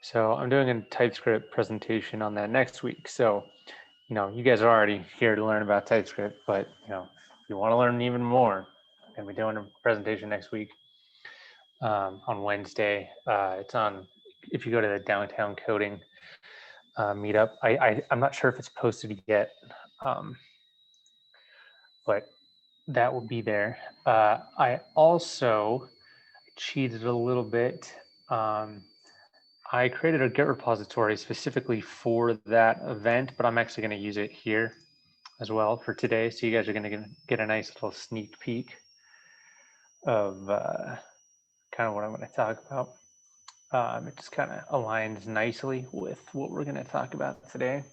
So I'm doing a TypeScript presentation on that next week. So, you guys are already here to learn about TypeScript, but if you want to learn even more, I'm gonna be doing a presentation next week on Wednesday. It's on, if you go to the Downtown Coding meetup. I'm not sure if it's posted yet, but that will be there. I also cheated a little bit. I created a Git repository specifically for that event, but I'm actually going to use it here as well for today. So you guys are going to get a nice little sneak peek of kind of what I'm going to talk about. It just kind of aligns nicely with what we're going to talk about today.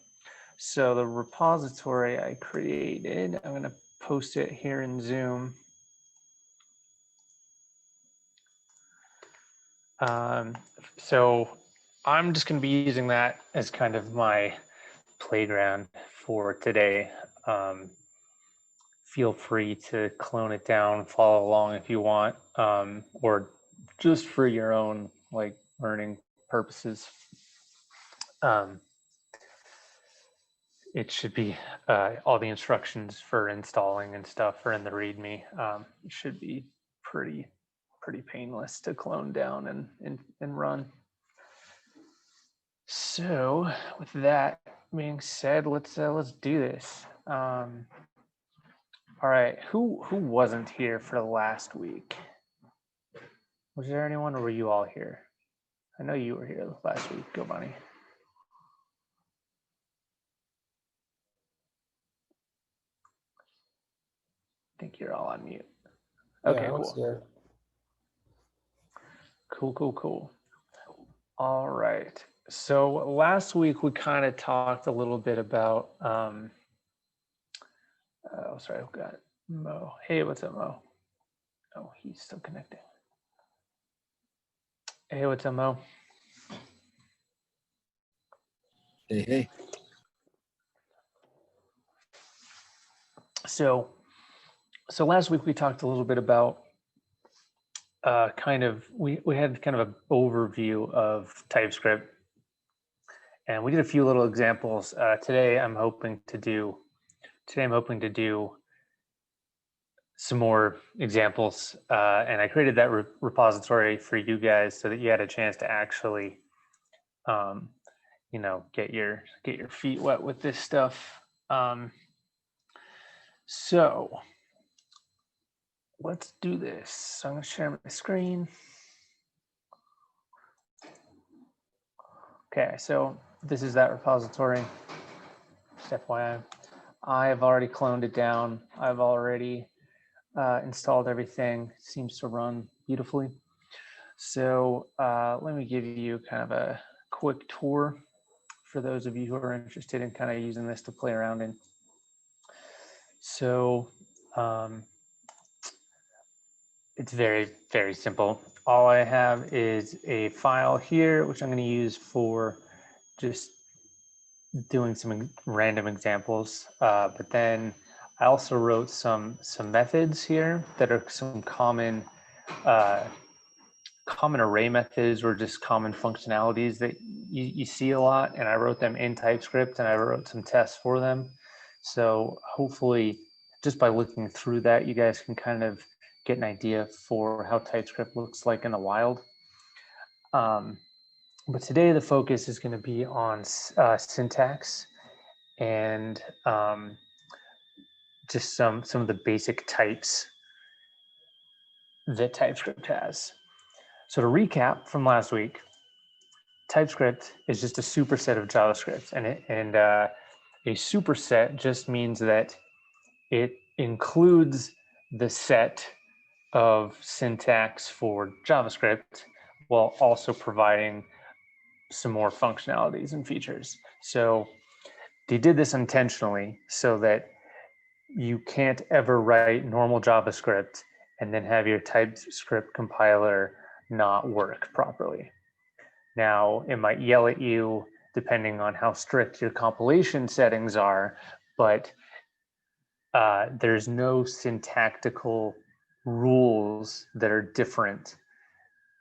So the repository I created, I'm going to post it here in Zoom. So I'm just going to be using that as kind of my playground for today. Feel free to clone it down, follow along if you want, or just for your own learning purposes. It should be all the instructions for installing and stuff are in the README. It should be pretty painless to clone down and run. So with that being said, let's do this. All right, who wasn't here for the last week? Was there anyone, or were you all here? I know you were here last week. Go Bunny. I think you're all on mute. Okay, yeah, cool. Cool. All right. So last week we kind of talked a little bit about, sorry, I've got Mo. Hey, what's up, Mo? Oh, he's still connecting. Hey, what's up, Mo? Hey. So last week we talked a little bit about we had kind of an overview of TypeScript, and we did a few little examples. Today I'm hoping to do some more examples, and I created that repository for you guys so that you had a chance to actually get your feet wet with this stuff. So let's do this. So I'm going to share my screen. Okay, so this is that repository. Just FYI, I have already cloned it down. I've already installed everything. It seems to run beautifully. So let me give you kind of a quick tour for those of you who are interested in kind of using this to play around in. So it's very simple. All I have is a file here, which I'm going to use for just doing some random examples. But then I also wrote some methods here that are some common array methods or just common functionalities that you see a lot. And I wrote them in TypeScript, and I wrote some tests for them. So hopefully just by looking through that, you guys can kind of get an idea for how TypeScript looks like in the wild. But today the focus is going to be on syntax and just some of the basic types that TypeScript has. So to recap from last week, TypeScript is just a superset of JavaScript, and a superset just means that it includes the set of syntax for JavaScript while also providing some more functionalities and features. So they did this intentionally so that you can't ever write normal JavaScript and then have your TypeScript compiler not work properly. Now, it might yell at you depending on how strict your compilation settings are, but there's no syntactical rules that are different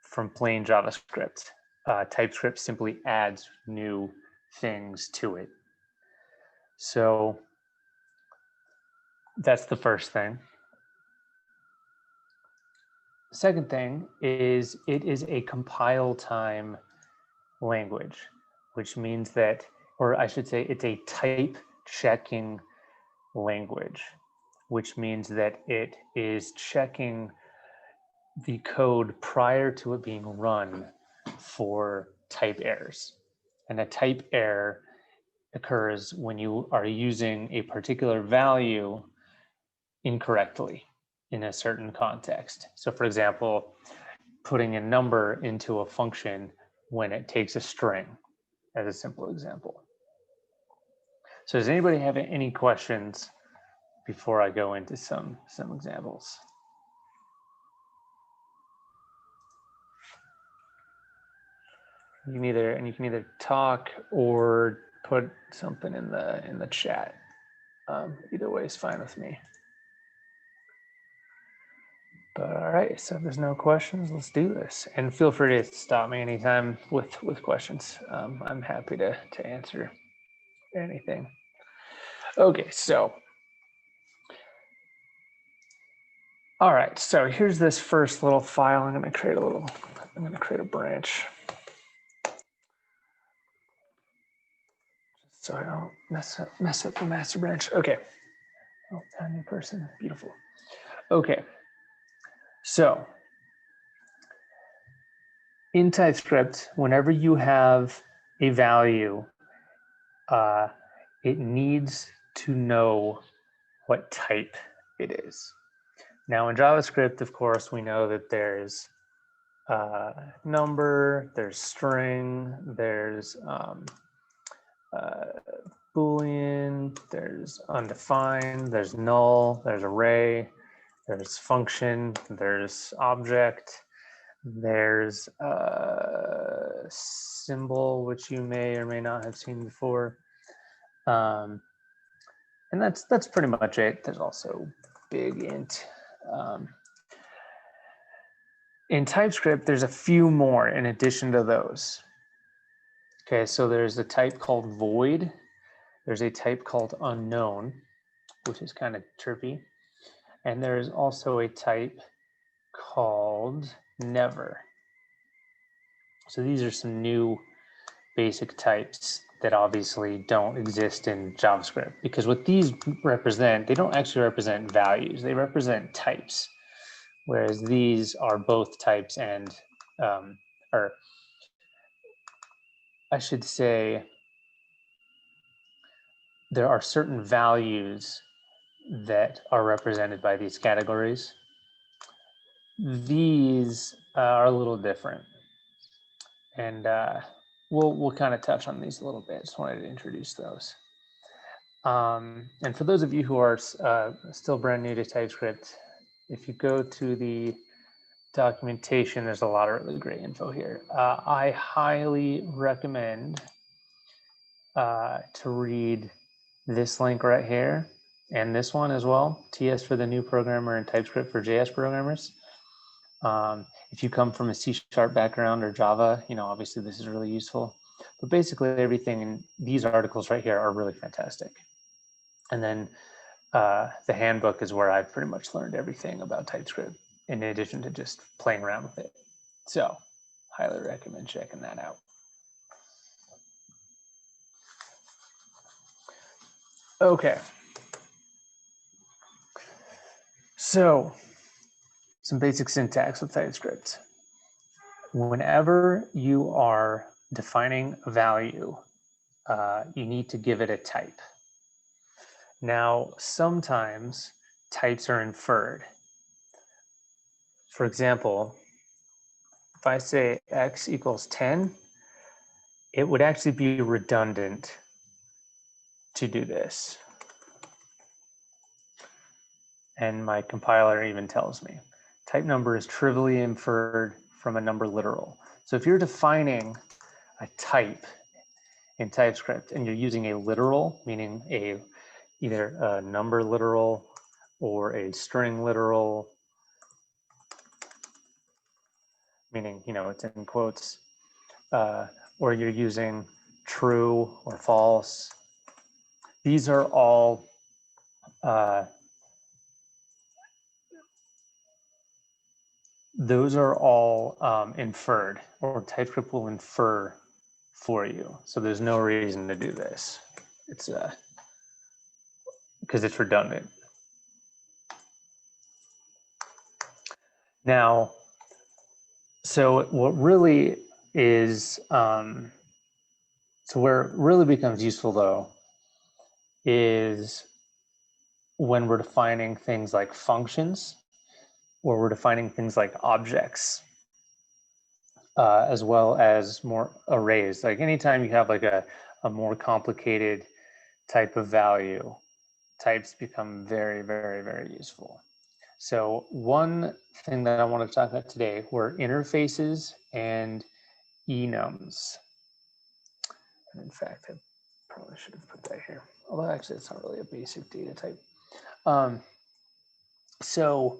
from plain JavaScript. TypeScript simply adds new things to it. So that's the first thing. Second thing is it is a compile time language, which means that, or I should say, it's a type checking language, which means that it is checking the code prior to it being run for type errors. And a type error occurs when you are using a particular value incorrectly in a certain context. So for example, putting a number into a function when it takes a string, as a simple example. So does anybody have any questions before I go into some examples? You can either talk or put something in the chat. Either way is fine with me. But all right, so if there's no questions, let's do this. And feel free to stop me anytime with questions. I'm happy to answer anything. Okay, so all right, so here's this first little file. I'm going to create a branch, so I don't mess up the master branch. Okay. Oh, a new person. Beautiful. Okay. So in TypeScript, whenever you have a value, it needs to know what type it is. Now in JavaScript, of course, we know that there's number, there's string, there's boolean, there's undefined, there's null, there's array, there's function, there's object, there's symbol, which you may or may not have seen before. And that's pretty much it. There's also big int. In TypeScript, there's a few more in addition to those. Okay, so there's a type called void. There's a type called unknown, which is kind of trippy. And there's also a type called never. So these are some new basic types that obviously don't exist in JavaScript, because what these represent, they don't actually represent values, they represent types, whereas these are both types and, or I should say, there are certain values that are represented by these categories. These are a little different, and we'll kind of touch on these a little bit. Just wanted to introduce those. And for those of you who are still brand new to TypeScript, if you go to the documentation, there's a lot of really great info here. I highly recommend to read this link right here and this one as well, TS for the new programmer and TypeScript for JS programmers. If you come from a C# background or Java, obviously this is really useful. But basically everything in these articles right here are really fantastic. And then the handbook is where I've pretty much learned everything about TypeScript, in addition to just playing around with it. So highly recommend checking that out. Okay. So some basic syntax with TypeScript. Whenever you are defining a value, you need to give it a type. Now, sometimes types are inferred. For example, if I say x equals 10, it would actually be redundant to do this. And my compiler even tells me type number is trivially inferred from a number literal. So if you're defining a type in TypeScript and you're using a literal, meaning either a number literal or a string literal, meaning it's in quotes, or you're using true or false. These are all those are all inferred, or TypeScript will infer for you. So there's no reason to do this. It's because it's redundant. Now, so what really is, so where it really becomes useful though, is when we're defining things like functions, or we're defining things like objects, as well as more arrays. Like anytime you have like a more complicated type of value, types become very, very, very useful. So one thing that I want to talk about today were interfaces and enums. And in fact, I probably should have put that here. Although actually it's not really a basic data type. So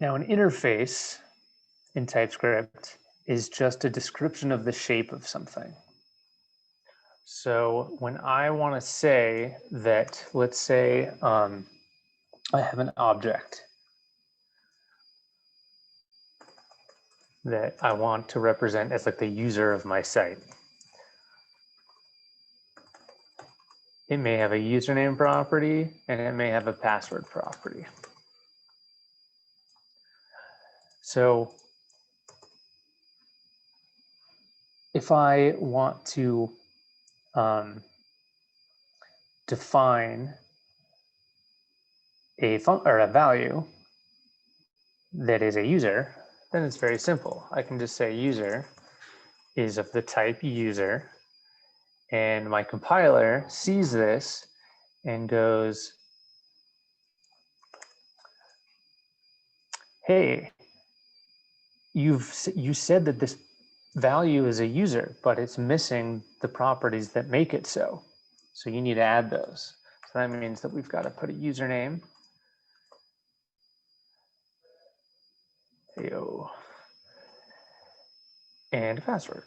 now an interface in TypeScript is just a description of the shape of something. So when I want to say that, let's say I have an object that I want to represent as like the user of my site. It may have a username property and it may have a password property. So if I want to define a value that is a user, then it's very simple. I can just say user is of the type user, and my compiler sees this and goes, hey, you said that this value is a user, but it's missing the properties that make it so. So you need to add those. So that means that we've got to put a username. And a password.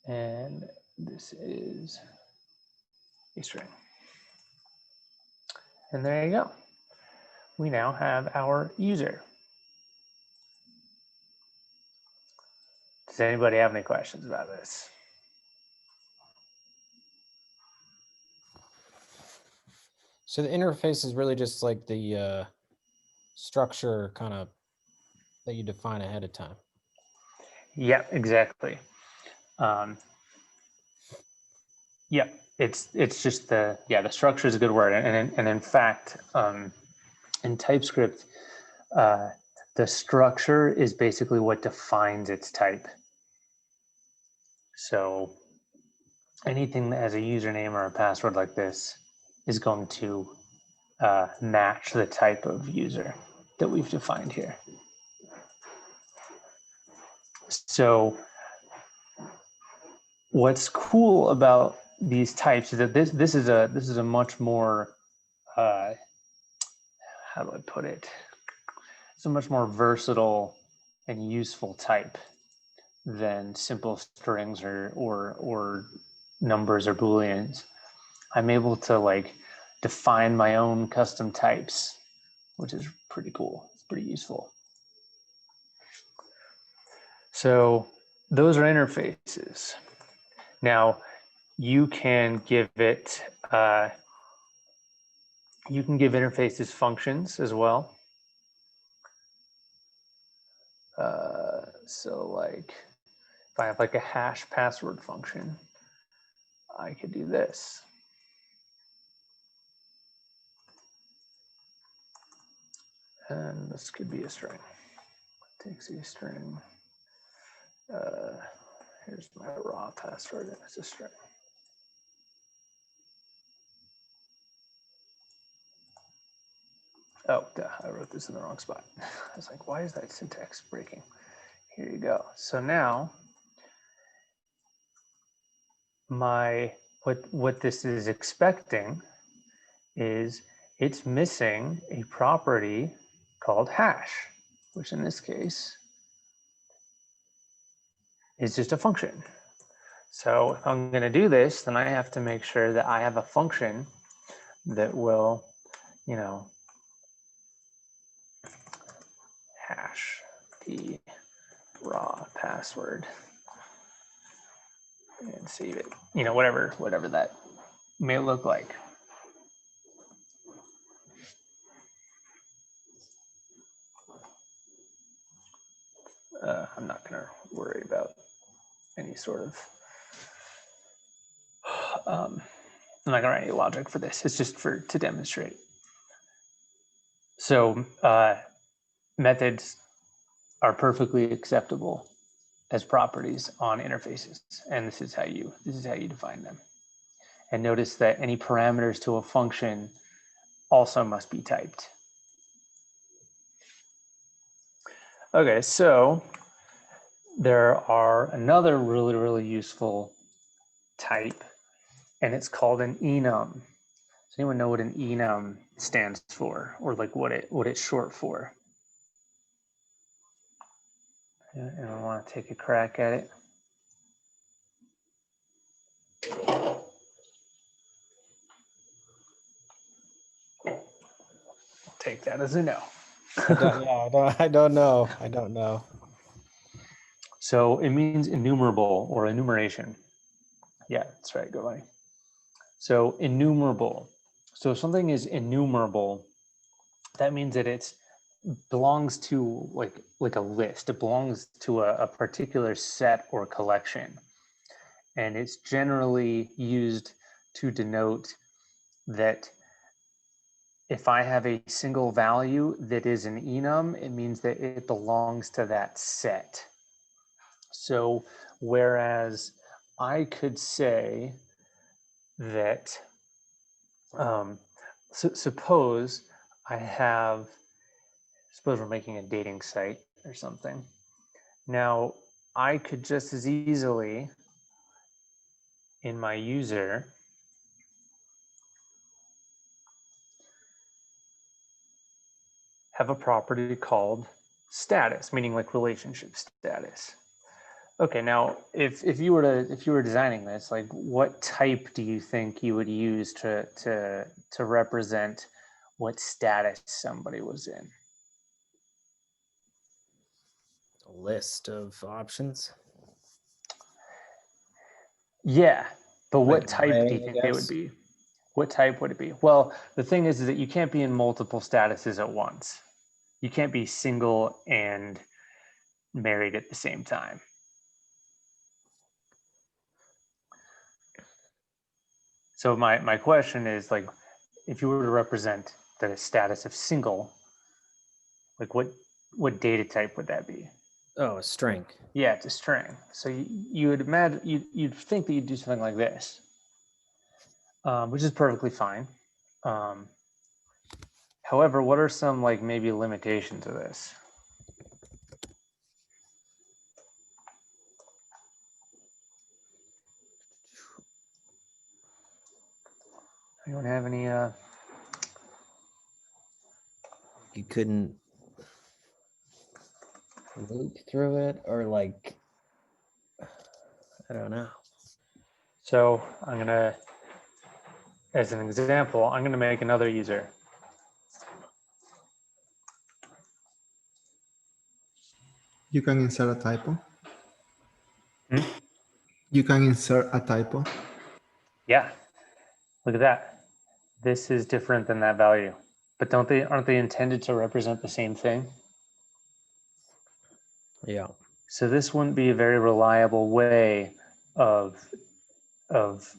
And this is a string. And there you go. We now have our user. Does anybody have any questions about this? So the interface is really just like the structure kind of that you define ahead of time. Yeah, exactly. Yeah, it's just the structure is a good word, and in fact, in TypeScript, the structure is basically what defines its type. So anything that has a username or a password like this is going to match the type of user that we've defined here. So what's cool about these types is that this is a much more how do I put it? It's a much more versatile and useful type than simple strings or numbers or booleans. I'm able to like define my own custom types, which is pretty cool. It's pretty useful. So those are interfaces. Now you can give it, you can give interfaces functions as well. So like if I have like a hash password function, I could do this. And this could be a string. It takes a string. Here's my raw password, and it's a string. Oh, duh, I wrote this in the wrong spot. I was like, why is that syntax breaking? Here you go. So now, what this is expecting is it's missing a property called hash, which in this case is just a function. So if I'm going to do this, then I have to make sure that I have a function that will, you know, hash the raw password and save it, you know, whatever that may look like. I'm not going to worry about any sort of, I'm not going to write any logic for this. It's just to demonstrate. So methods are perfectly acceptable as properties on interfaces, and this is how you define them. And notice that any parameters to a function also must be typed. Okay, so there are another really useful type, and it's called an enum. Does anyone know what an enum stands for, or like what it's short for? Anyone want to take a crack at it? Take that as a no. I don't know. So it means enumerable or enumeration. Yeah, that's right, Giovanni. So enumerable. So if something is enumerable, that means that it belongs to like a list. It belongs to a particular set or collection. And it's generally used to denote that if I have a single value that is an enum, it means that it belongs to that set. So whereas I could say that, suppose we're making a dating site or something. Now I could just as easily in my user have a property called status, meaning like relationship status. Okay, now if you were designing this, like what type do you think you would use to represent what status somebody was in? A list of options. Yeah, but what Like type array, do you I think they would guess. be? What type would it be? Well, the thing is that you can't be in multiple statuses at once. You can't be single and married at the same time. So my question is, like, if you were to represent the status of single, like what data type would that be? Oh, a string. Yeah, it's a string. So you would imagine, you'd think that you'd do something like this, which is perfectly fine. However, what are some like maybe limitations of this? Anyone have any? You couldn't loop through it, or like, I don't know. So I'm gonna, as an example, I'm gonna make another user. You can insert a typo. Hmm? You can insert a typo. Yeah, look at that. This is different than that value, but aren't they intended to represent the same thing? Yeah. So this wouldn't be a very reliable way of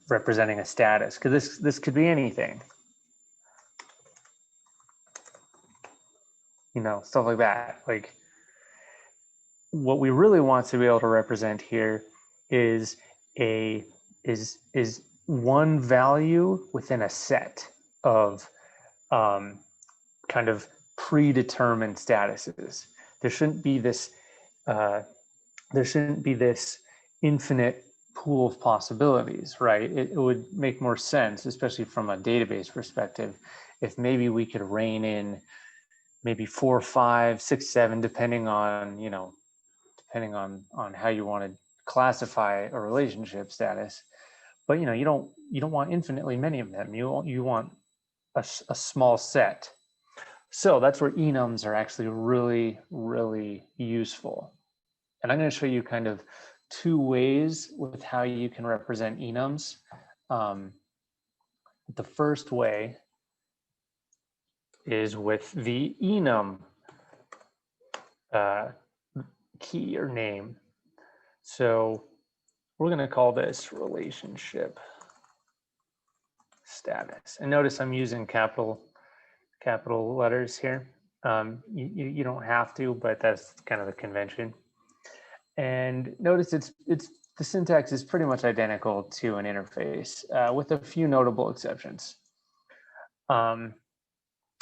representing a status, because this could be anything. You know, stuff like that. Like, what we really want to be able to represent here is one value within a set of kind of predetermined statuses. There shouldn't be this infinite pool of possibilities, right? It would make more sense, especially from a database perspective, if maybe we could rein in maybe 4, 5, 6, 7, depending on, depending on how you want to classify a relationship status. But you don't want infinitely many of them. You want a small set. So that's where enums are actually really, really useful. And I'm going to show you kind of 2 ways with how you can represent enums. The first way is with the enum key or name. So we're going to call this relationship status. And notice I'm using capital letters here. You don't have to, but that's kind of the convention. And notice it's the syntax is pretty much identical to an interface with a few notable exceptions.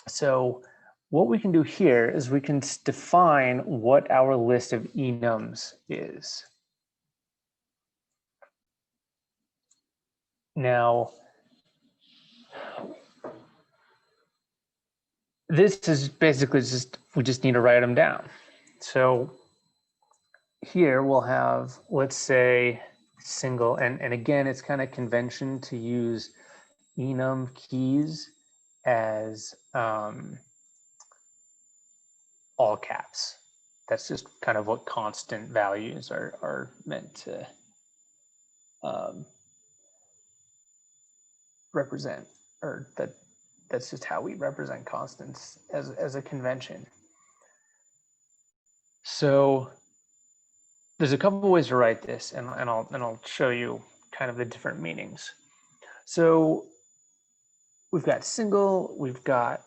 So what we can do here is we can define what our list of enums is. Now, this is basically we just need to write them down. So here we'll have, let's say, single, and again, it's kind of convention to use enum keys as all caps. That's just kind of what constant values are meant to represent, or that's just how we represent constants as a convention. So there's a couple of ways to write this, and I'll show you kind of the different meanings. So we've got single, we've got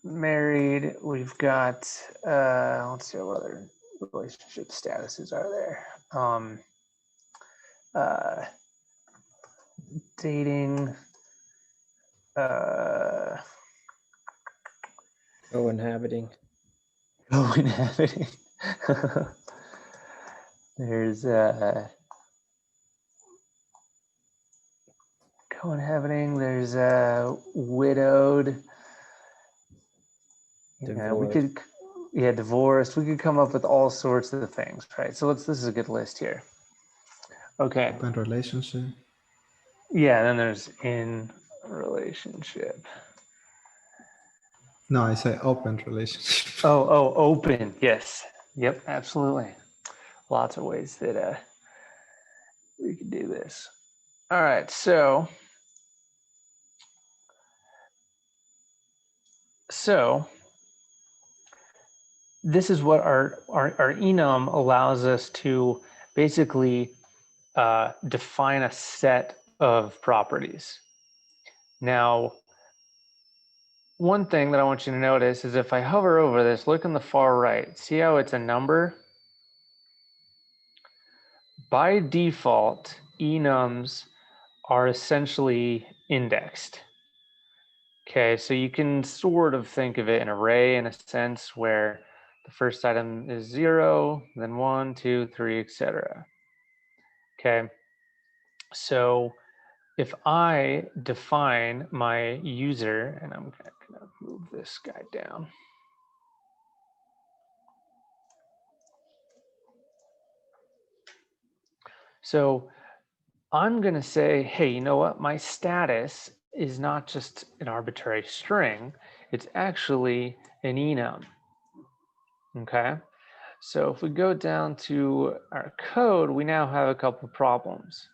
married, we've got let's see what other relationship statuses are there. Dating, Co-inhabiting. Co-inhabiting. There's co-inhabiting, there's widowed. We could, divorced. We could come up with all sorts of things, right? So this is a good list here. Okay. Open relationship. Yeah, then there's in relationship. No, I say open relationship. Oh, open. Yes. Yep, absolutely. Lots of ways that we could do this. All right, so this is what our enum allows us to basically define a set of properties. Now, one thing that I want you to notice is if I hover over this, look in the far right, see how it's a number? By default, enums are essentially indexed. Okay, so you can sort of think of it an array in a sense where the first item is 0, then 1, 2, 3, etc. Okay, so if I define my user, and I'm going to move this guy down. So I'm going to say, hey, you know what? My status is not just an arbitrary string. It's actually an enum. Okay. So if we go down to our code, we now have a couple of problems.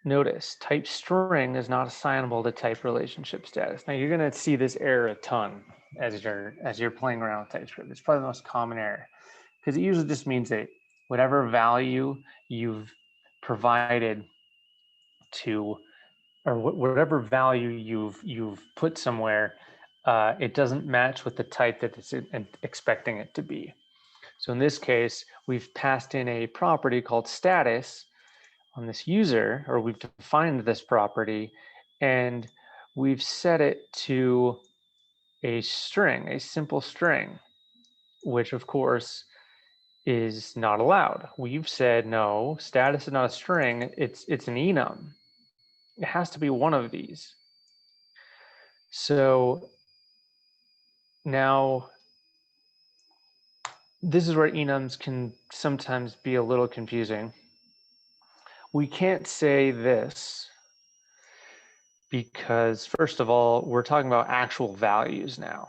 Notice type string is not assignable to type relationship status. Now you're going to see this error a ton as you're playing around with TypeScript. It's probably the most common error because it usually just means that whatever value you've provided to, or whatever value you've put somewhere, it doesn't match with the type that it's expecting it to be. So in this case, we've passed in a property called status on this user, or we've defined this property, and we've set it to a string, a simple string, which of course is not allowed. We've said, no, status is not a string, it's an enum. It has to be one of these. So now this is where enums can sometimes be a little confusing. We can't say this because, first of all, we're talking about actual values now.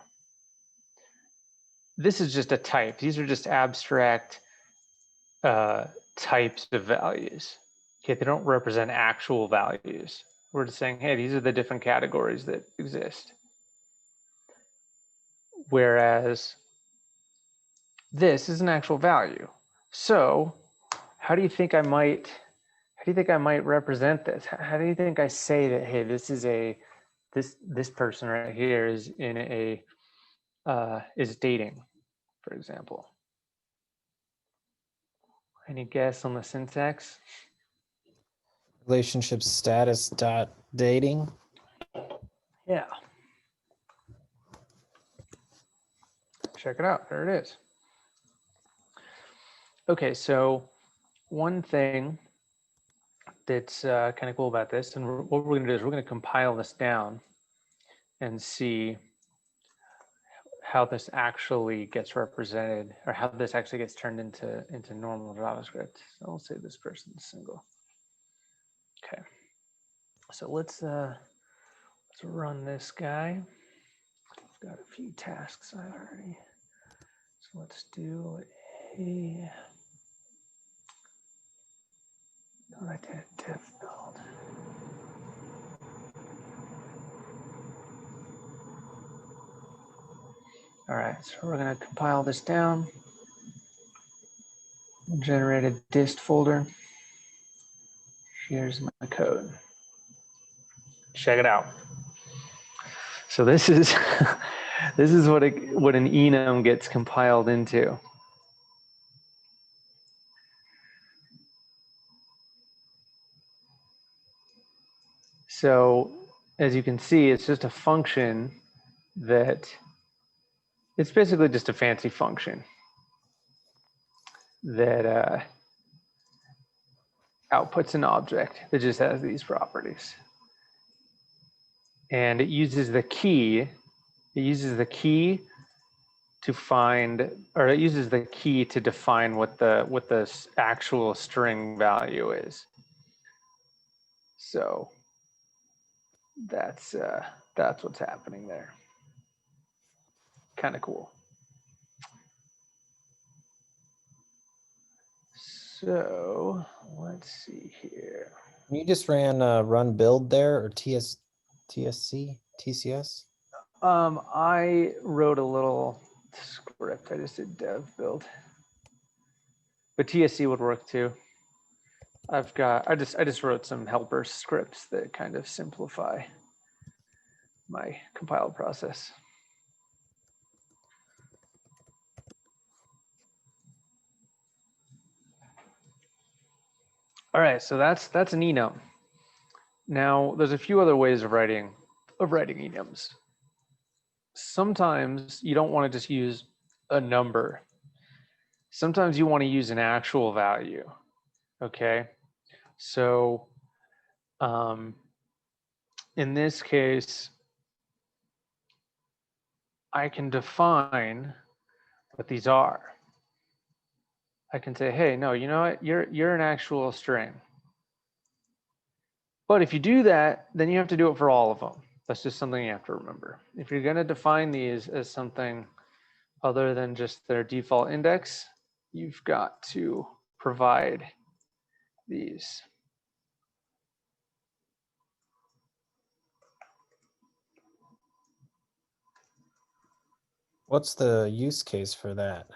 This is just a type. These are just abstract types of values. Okay, they don't represent actual values. We're just saying, hey, these are the different categories that exist. Whereas this is an actual value. So how do you think I might represent this? How do you think I say that, hey, this is this person right here is in a is dating, for example? Any guess on the syntax? Relationship status dot dating. Yeah. Check it out. There it is. Okay, so one thing that's kind of cool about this, and what we're going to do is we're going to compile this down and see how this actually gets represented, or how this actually gets turned into normal JavaScript. So I'll say this person's single. Okay, so let's run this guy. I've got a few tasks I already. So let's do a dev build. All right, so we're going to compile this down. We'll generate a dist folder. Here's my code. Check it out. So this is this is what an enum gets compiled into. So as you can see, it's just a function that it's basically just a fancy function that outputs an object that just has these properties. And it uses the key. It uses the key to find, or it uses the key to define what the actual string value is. So that's what's happening there. Kind of cool. So let's see here. You just ran run build there, or TSC, TCS? I wrote a little script. I just did dev build, but TSC would work too. I just wrote some helper scripts that kind of simplify my compile process. All right, so that's an enum. Now there's a few other ways of writing enums. Sometimes you don't want to just use a number. Sometimes you want to use an actual value. Okay, so in this case, I can define what these are. I can say, hey, no, you know what? You're an actual string. But if you do that, then you have to do it for all of them. That's just something you have to remember. If you're going to define these as something other than just their default index, you've got to provide these. What's the use case for that?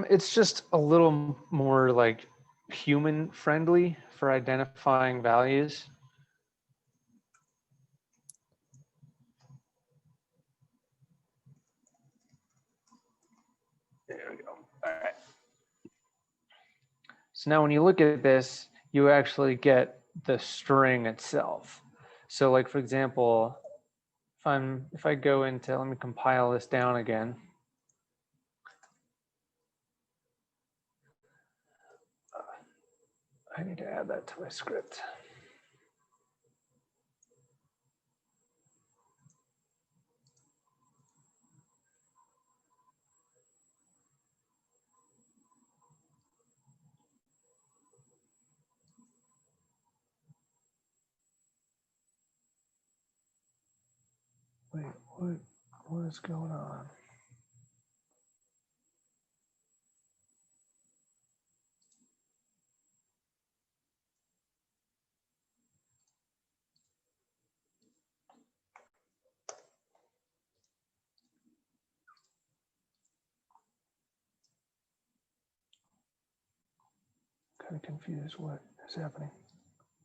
It's just a little more like human friendly for identifying values. There we go. All right. So now when you look at this, you actually get the string itself. So like, for example, if I go into, let me compile this down again. I need to add that to my script. What is going on? Kind of confused. What is happening?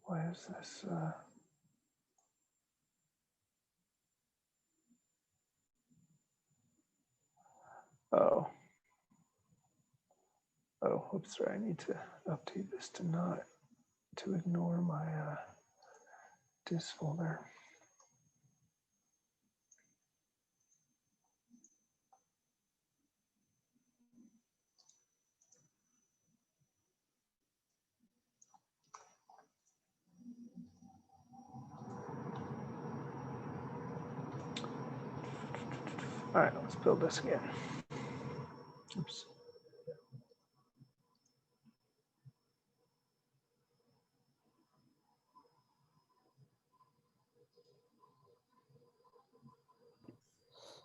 Why is this? Oh. Oh, oops, sorry. I need to update this to not to ignore my dis folder. All right, let's build this again. Oops.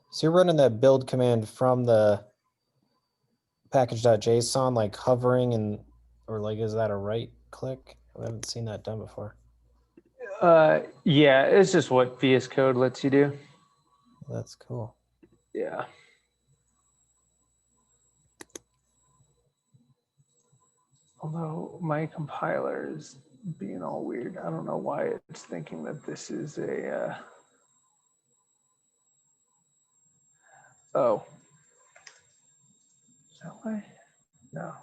So you're running that build command from the package.json, like hovering and, or like, is that a right click? I haven't seen that done before. Yeah, it's just what VS Code lets you do. That's cool. Yeah. Although my compiler is being all weird. I don't know why it's thinking that this is a, oh. Is that why? No.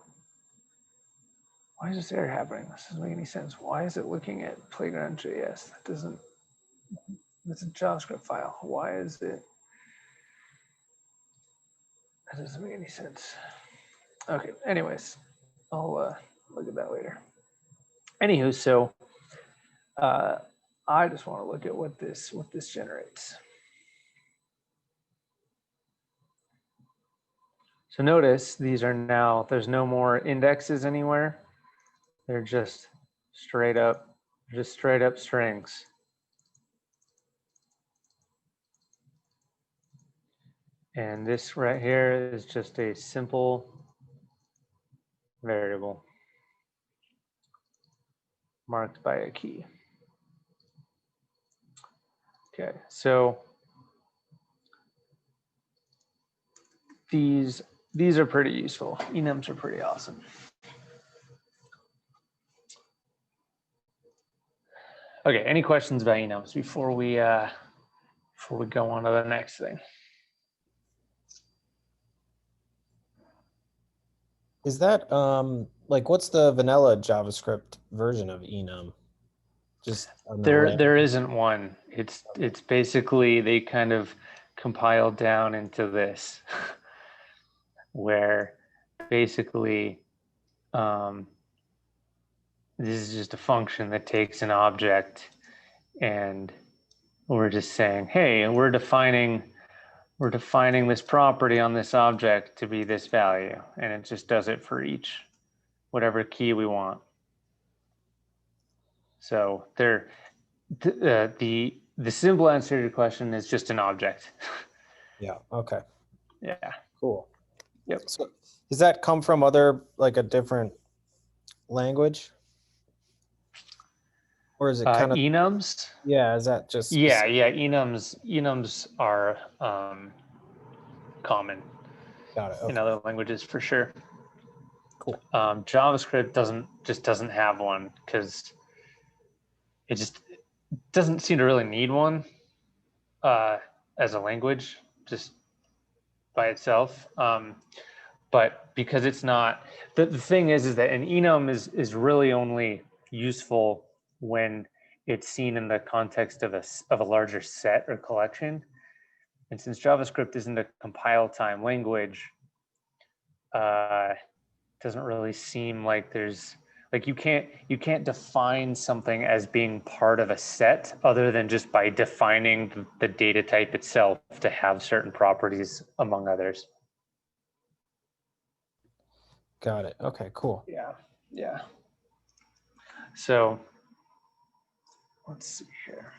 Why is this error happening? This doesn't make any sense. Why is it looking at playground.js? That doesn't, it's a JavaScript file. Why is it? That doesn't make any sense. Okay, anyways, I'll look at that later. Anywho, so I just want to look at what this generates. So notice these are now, there's no more indexes anywhere. They're just straight up strings. And this right here is just a simple variable marked by a key. Okay, so these are pretty useful. Enums are pretty awesome. Okay, any questions about enums before we go on to the next thing? Is that like, what's the vanilla JavaScript version of enum? Just there isn't one. It's basically they kind of compiled down into this where basically this is just a function that takes an object and we're just saying, hey, we're defining this property on this object to be this value, and it just does it for each whatever key we want. So the simple answer to your question is just an object. Yeah. Okay. Yeah. Cool. Yep. So does that come from other, like a different language? Or is it kind of enums? Yeah, is that just Yeah, enums are common Got it. Okay. in other languages for sure. Cool. JavaScript doesn't have one because it just doesn't seem to really need one as a language just by itself. But because it's not, the thing is that an enum is really only useful when it's seen in the context of a larger set or collection. And since JavaScript isn't a compile time language, doesn't really seem like there's like you can't define something as being part of a set other than just by defining the data type itself to have certain properties among others. Got it. Okay, cool. Yeah. So let's see here.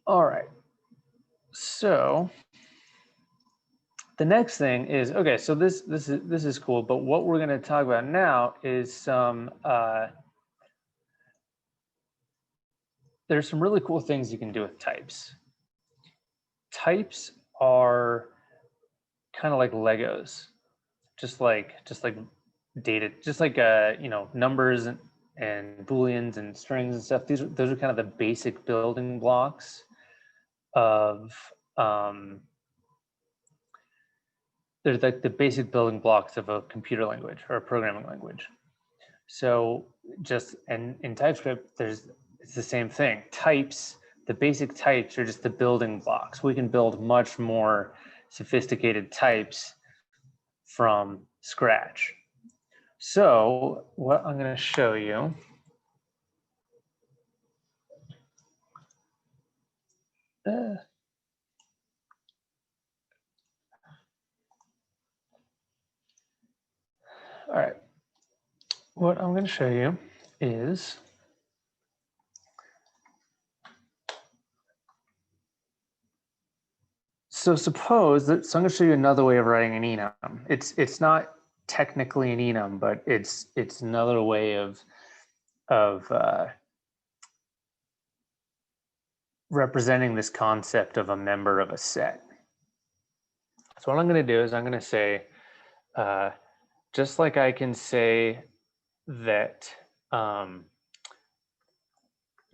All right. So the next thing is, okay, so this is cool, but what we're going to talk about now is some there's some really cool things you can do with types. Types are kind of like Legos, just like data, just like you know, numbers and booleans and strings and stuff. Those are kind of the basic building blocks of they're like the basic building blocks of a computer language or a programming language. So just and in TypeScript, it's the same thing. Types, the basic types are just the building blocks. We can build much more sophisticated types from scratch. So what I'm going to show you all right. What I'm going to show you is so suppose that, so I'm going to show you another way of writing an enum. It's not technically an enum, but it's another way of representing this concept of a member of a set. So what I'm going to do is I'm going to say, just like I can say that,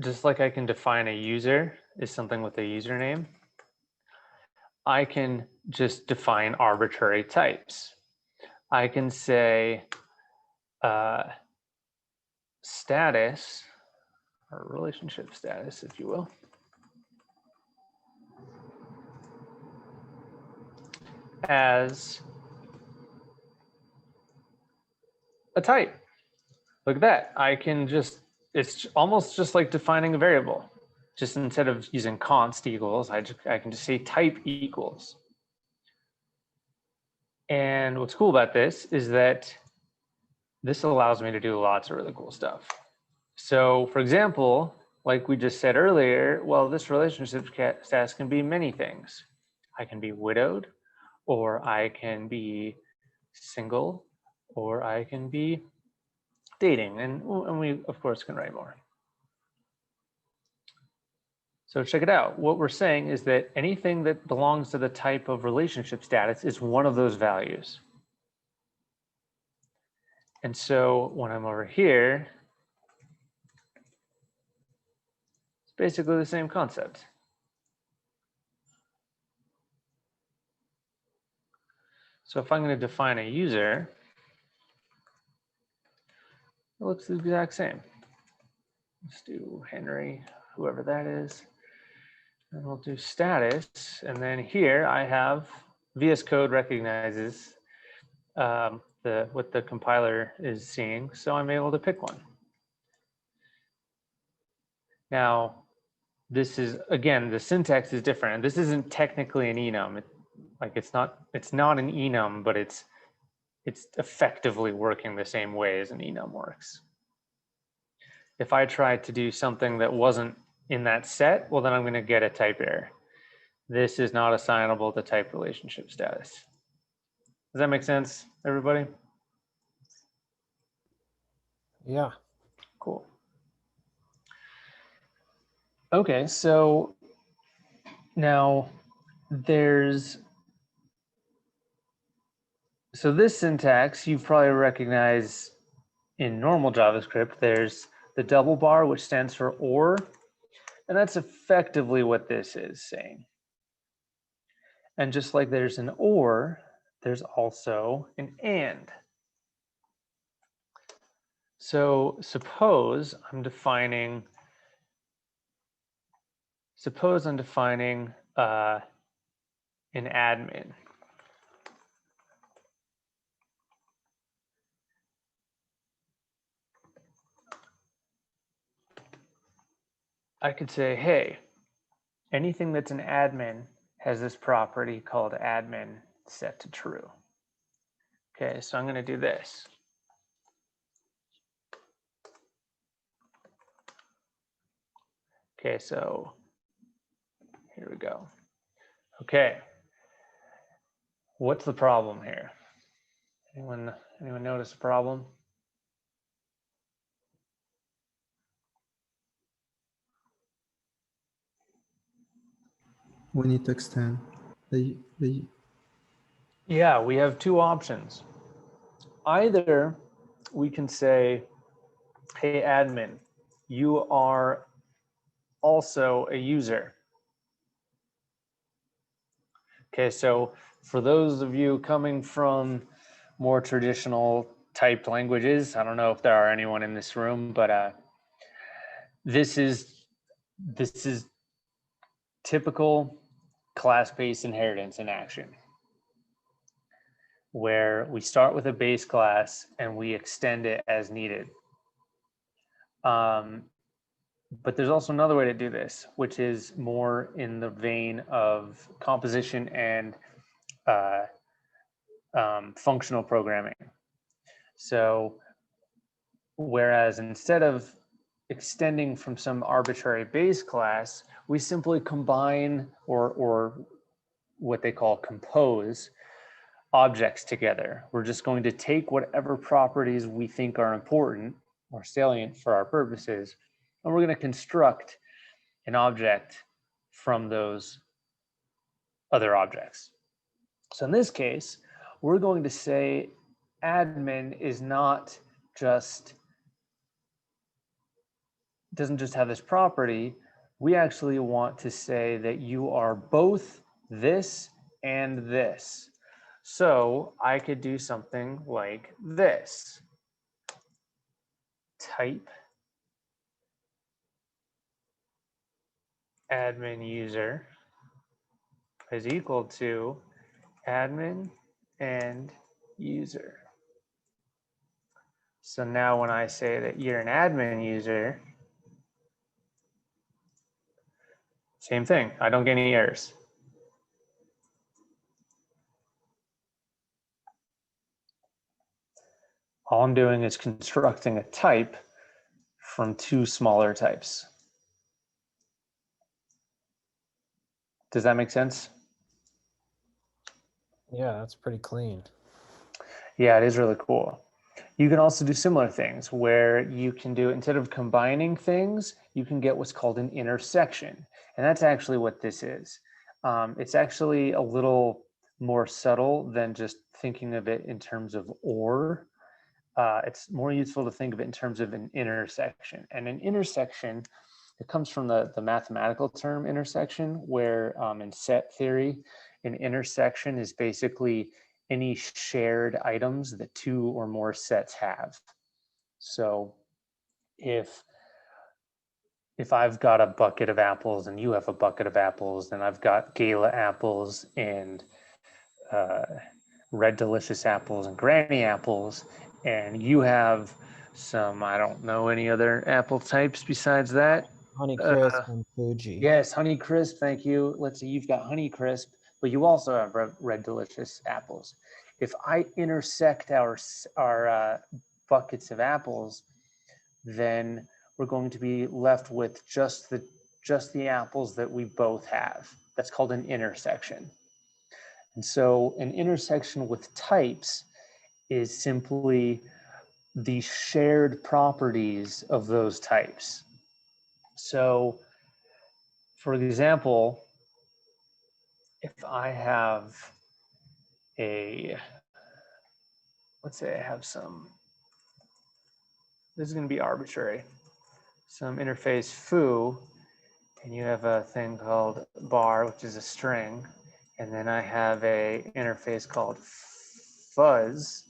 just like I can define a user is something with a username, I can just define arbitrary types. I can say status, or relationship status, if you will, as a type. Look at that. I can just, it's almost just like defining a variable. Just instead of using const equals, I can just say type equals. And what's cool about this is that this allows me to do lots of really cool stuff. So for example, like we just said earlier, well, this relationship status can be many things. I can be widowed, or I can be single, or I can be dating, and we of course can write more. So check it out. What we're saying is that anything that belongs to the type of relationship status is one of those values. And so when I'm over here, it's basically the same concept. So if I'm going to define a user, it looks the exact same. Let's do Henry, whoever that is. And we'll do status. And then here I have VS Code recognizes what the compiler is seeing. So I'm able to pick one. Now, this is, again, the syntax is different. This isn't technically an enum. It's not an enum, but it's effectively working the same way as an enum works. If I tried to do something that wasn't in that set, well, then I'm going to get a type error. This is not assignable to type relationship status. Does that make sense, everybody? Yeah. Cool. Okay, so now so this syntax you've probably recognized in normal JavaScript. There's the double bar, which stands for or, and that's effectively what this is saying. And just like there's an or, there's also an and. So suppose I'm defining an admin. I could say, hey, anything that's an admin has this property called admin set to true. Okay, so I'm going to do this. Okay, so Here we go. Okay. What's the problem here? Anyone notice a problem? We need to extend the Yeah, we have two options. Either we can say, hey, admin, you are also a user. Okay, so for those of you coming from more traditional typed languages, I don't know if there are anyone in this room, but this is typical class-based inheritance in action, where we start with a base class and we extend it as needed. But there's also another way to do this, which is more in the vein of composition and functional programming. So whereas instead of extending from some arbitrary base class, we simply combine or what they call compose objects together. We're just going to take whatever properties we think are important or salient for our purposes, and we're going to construct an object from those other objects. So in this case, we're going to say admin is not just, doesn't just have this property. We actually want to say that you are both this and this. So I could do something like this. Type admin user is equal to admin and user. So now when I say that you're an admin user, same thing. I don't get any errors. All I'm doing is constructing a type from two smaller types. Does that make sense? Yeah, that's pretty clean. Yeah, it is really cool. You can also do similar things where you can do, instead of combining things, you can get what's called an intersection. And that's actually what this is. It's actually a little more subtle than just thinking of it in terms of or. It's more useful to think of it in terms of an intersection. And an intersection, it comes from the mathematical term intersection, where in set theory, an intersection is basically any shared items that two or more sets have. So if I've got a bucket of apples and you have a bucket of apples, then I've got Gala apples and Red Delicious apples and Granny apples, and you have some, I don't know any other apple types besides that. Honeycrisp and Fuji. Yes, Honeycrisp, thank you. Let's see, you've got Honeycrisp, but you also have Red Delicious apples. If I intersect our buckets of apples, then we're going to be left with just the apples that we both have. That's called an intersection. And so an intersection with types is simply the shared properties of those types. So for example, if I have let's say I have some, this is going to be arbitrary, some interface foo, and you have a thing called bar, which is a string, and then I have a interface called fuzz,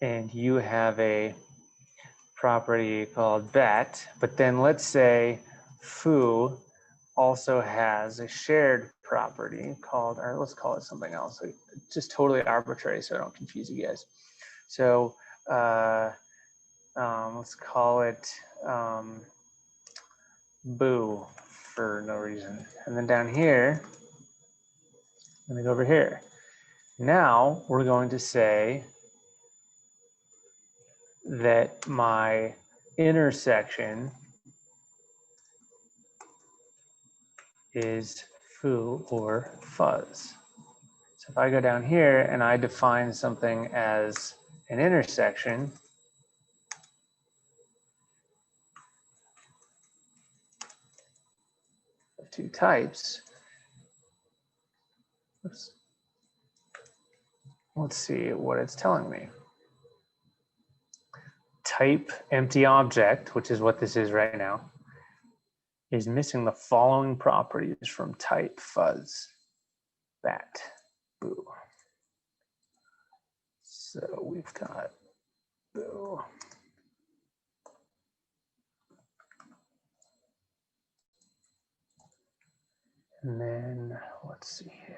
and you have a property called bet, but then let's say foo also has a shared property called, or let's call it something else, like just totally arbitrary so I don't confuse you guys. So let's call it boo for no reason. And then down here, let me go over here. Now we're going to say that my intersection is foo or fuzz. So if I go down here and I define something as an intersection, of two types, oops. Let's see what it's telling me. Type empty object, which is what this is right now, is missing the following properties from type fuzz, bat, boo. So we've got boo. And then let's see here.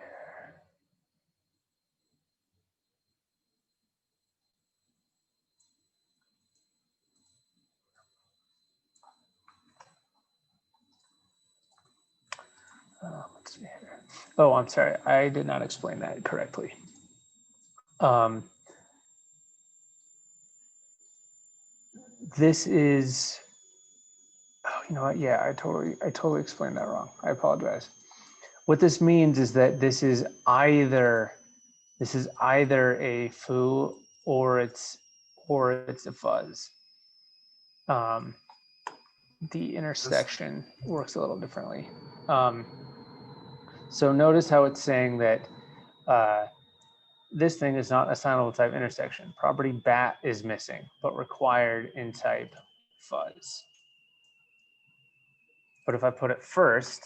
Let's see here. Oh, I'm sorry. I did not explain that correctly. This is, oh, you know what? Yeah, I totally explained that wrong. I apologize. What this means is that this is either a foo or it's a fuzz. The intersection works a little differently. So notice how it's saying that this thing is not assignable type intersection. Property bat is missing, but required in type fuzz. But if I put it first,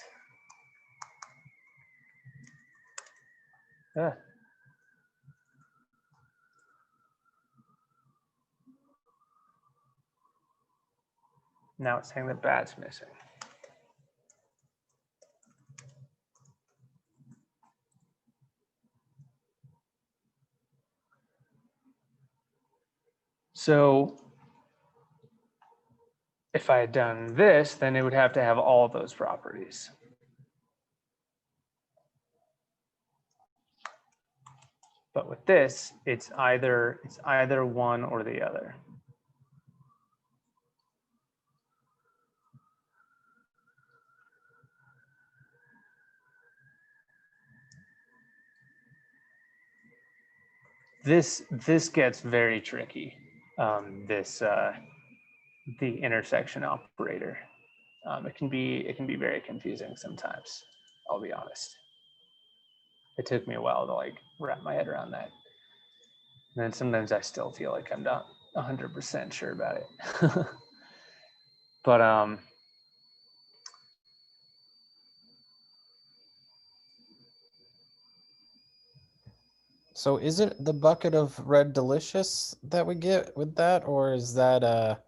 now it's saying that bat's missing. So if I had done this, then it would have to have all of those properties. But with this, it's either one or the other. This gets very tricky. The intersection operator. It can be very confusing sometimes. I'll be honest. It took me a while to like wrap my head around that. And then sometimes I still feel like I'm not 100% sure about it. But So is it the bucket of red delicious that we get with that, or is that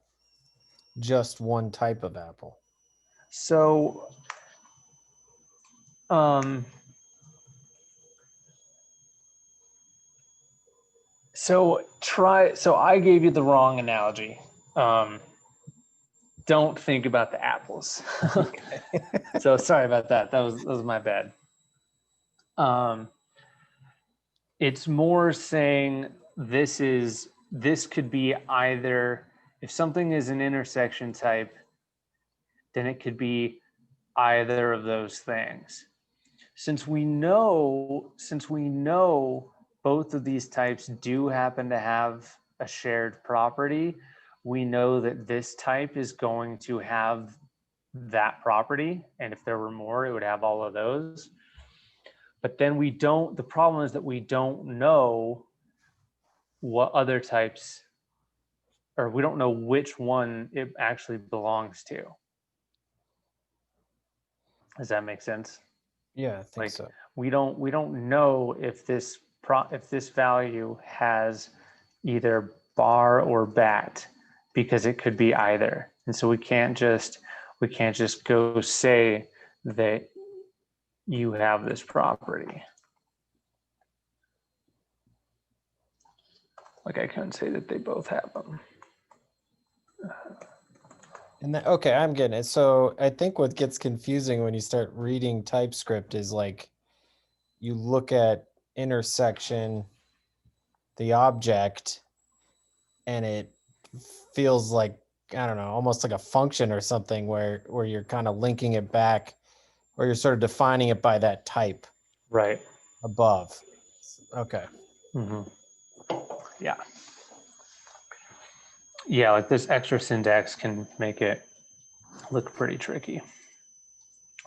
just one type of apple? so so I gave you the wrong analogy. Don't think about the apples. So sorry about that. That was my bad. It's more saying this could be either, if something is an intersection type, then it could be either of those things. Since we know both of these types do happen to have a shared property, we know that this type is going to have that property. And if there were more, it would have all of those. But then the problem is that we don't know what other types, or we don't know which one it actually belongs to. Does that make sense? Yeah, I think Like, so. we don't know if this value has either bar or bat, because it could be either. And so we can't just go say that you have this property. Like, I couldn't say that they both have them. And that, okay, I'm getting it. So I think what gets confusing when you start reading TypeScript is like you look at intersection, the object, and it feels like, I don't know, almost like a function or something where you're kind of linking it back, Or you're sort of defining it by that type Right. above. Okay. hmm Yeah. Yeah, like this extra syntax can make it look pretty tricky.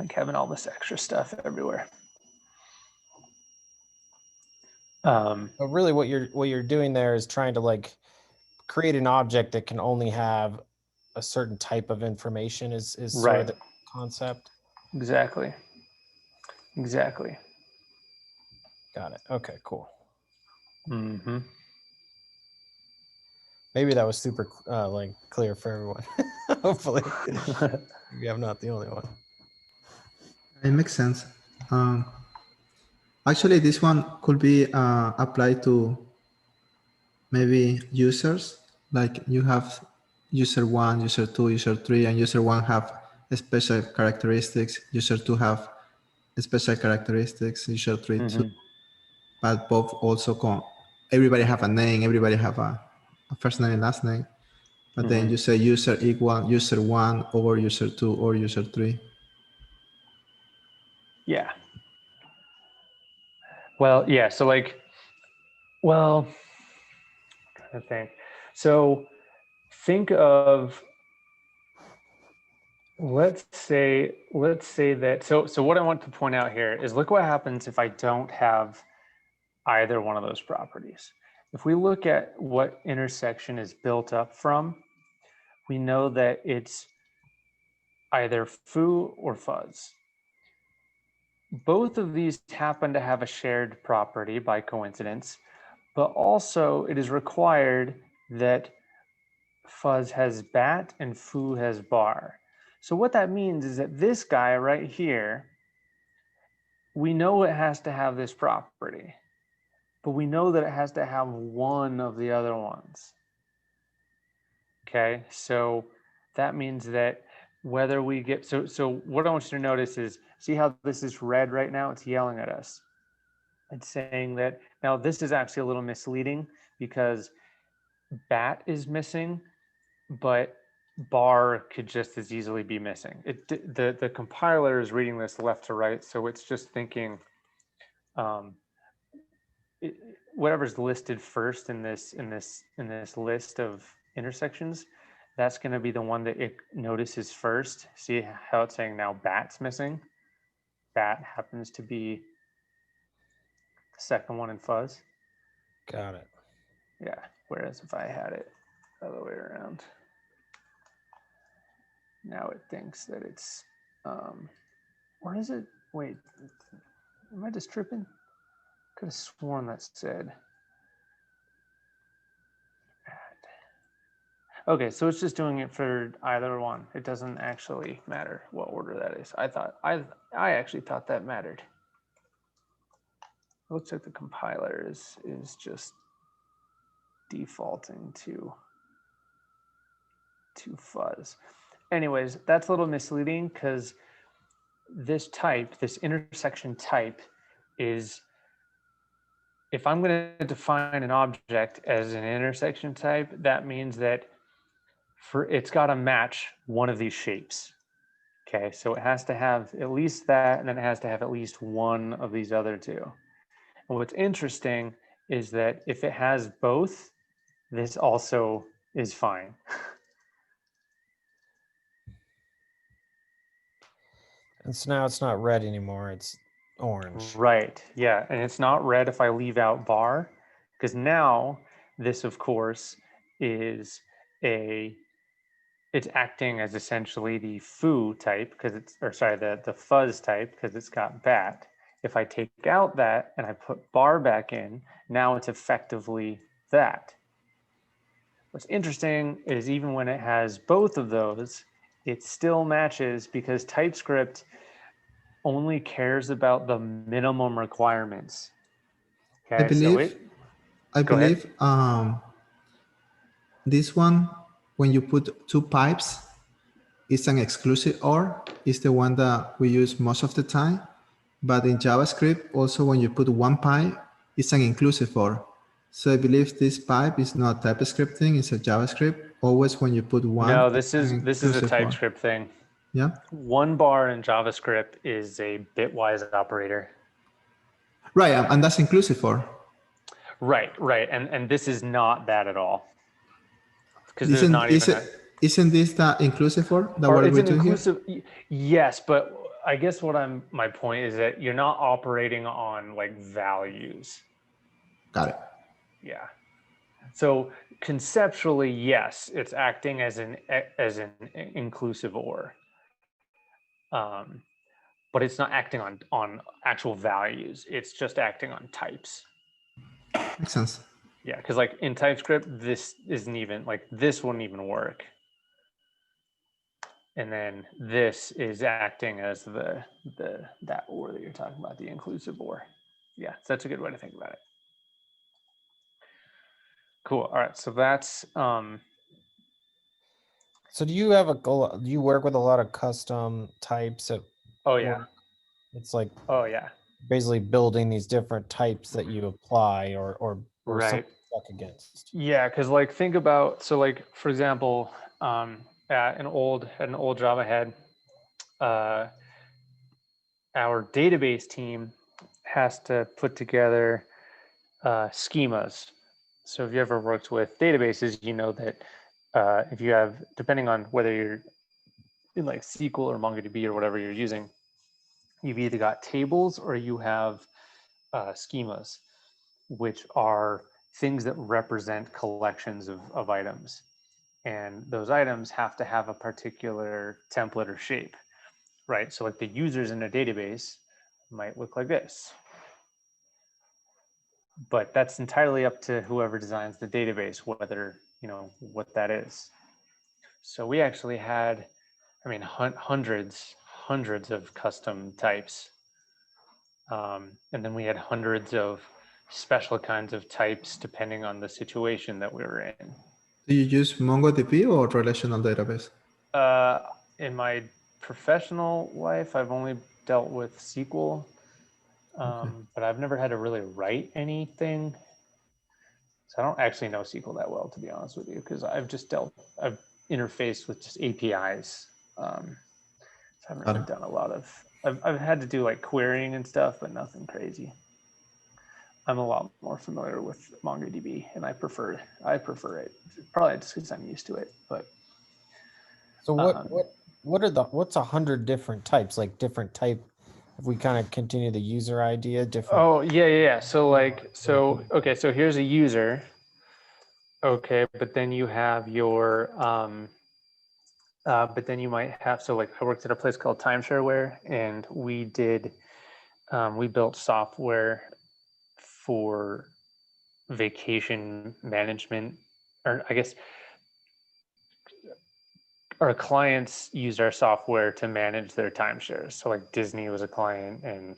Like having all this extra stuff everywhere. But really what you're doing there is trying to like create an object that can only have a certain type of information is sort of Right. the concept. Exactly. Exactly. Got it. Okay, cool. hmm Maybe that was super like clear for everyone. Hopefully. Maybe I'm not the only one. It makes sense. Actually, this one could be applied to maybe users. Like you have user 1, user 2, user 3, and user 1 have special characteristics. User 2 have special characteristics. User 3 too. But both also everybody have a name. Everybody have a first name and last name. But then you say user equal user 1 over user 2 or user 3. Yeah. Well, yeah. So like, well, I'm trying to think. So think of, let's say that, so what I want to point out here is look what happens if I don't have either one of those properties. If we look at what intersection is built up from, we know that it's either foo or fuzz. Both of these happen to have a shared property by coincidence, but also it is required that fuzz has bat and foo has bar. So what that means is that this guy right here, we know it has to have this property, but we know that it has to have one of the other ones. Okay, so that means that whether we get, so what I want you to notice is, see how this is red right now? It's yelling at us. It's saying that, now this is actually a little misleading because bat is missing, but bar could just as easily be missing. The compiler is reading this left to right, so it's just thinking whatever's listed first in this list of intersections, that's going to be the one that it notices first. See how it's saying now bat's missing? Bat happens to be the second one in fuzz. Got it. Yeah. Whereas if I had it the other way around, now it thinks that it's, or is it, wait, am I just tripping? Could have sworn that said. Okay, so it's just doing it for either one. It doesn't actually matter what order that is. I actually thought that mattered. It looks like the compiler is just defaulting to fuzz. Anyways, that's a little misleading because this type, this intersection type, is, if I'm going to define an object as an intersection type, that means that it's got to match one of these shapes. Okay, so it has to have at least that, and then it has to have at least one of these other two. And what's interesting is that if it has both, this also is fine. And so now it's not red anymore, it's orange. Right, yeah, and it's not red if I leave out bar, because now this, of course, is it's acting as essentially the foo type, because it's, or sorry, the fuzz type, because it's got bat. If I take out that and I put bar back in, now it's effectively that. What's interesting is even when it has both of those, it still matches because TypeScript only cares about the minimum requirements. Okay, I go ahead. believe this one, when you put two pipes, it's an exclusive OR. It's the one that we use most of the time. But in JavaScript, also when you put one pipe, it's an inclusive OR. So I believe this pipe is not TypeScript thing, it's a JavaScript. Always when you put one, No, it's this is an a inclusive OR. TypeScript thing. Yeah. One bar in JavaScript is a bitwise operator. Right, and that's inclusive for. Right, right. And this is not that at all. Because there's not even a, Isn't this the inclusive for that or what it's we're an doing here? inclusive, yes, but I guess my point is that you're not operating on like values. Got it. Yeah. So conceptually, yes, it's acting as an inclusive or, but it's not acting on actual values. It's just acting on types. Makes sense. Yeah, because like in TypeScript, this isn't even like this wouldn't even work. And then this is acting as that or that you're talking about, the inclusive or. Yeah, so that's a good way to think about it. Cool. All right, so that's So do you have do you work with a lot of custom types at oh yeah. work? It's like Oh yeah. basically building these different types that you apply or Right. check against. Yeah, because like think about, so like for example, at an old job I had, our database team has to put together schemas. So if you ever worked with databases, you know that if you have, depending on whether you're in like SQL or MongoDB or whatever you're using, you've either got tables or you have schemas, which are things that represent collections of items. And those items have to have a particular template or shape, right? So like the users in a database might look like this. But that's entirely up to whoever designs the database, whether, you know, what that is. So we actually had, I mean, hundreds of custom types. And then we had hundreds of special kinds of types depending on the situation that we were in. Do you use MongoDB or relational database? In my professional life, I've only dealt with SQL, but I've never had to really write anything. So I don't actually know SQL that well, to be honest with you, because I've interfaced with just APIs. So I haven't really done a lot of, I've had to do like querying and stuff, but nothing crazy. I'm a lot more familiar with MongoDB, and I prefer it. Probably just because I'm used to it. But so what's 100 different types? Like different type. If we kind of continue the user idea, different. Oh yeah. So okay. So here's a user. Okay, but then you have your but then you might have, so like I worked at a place called Timeshareware, and we built software for vacation management, or I guess our clients used our software to manage their timeshares. So like Disney was a client, and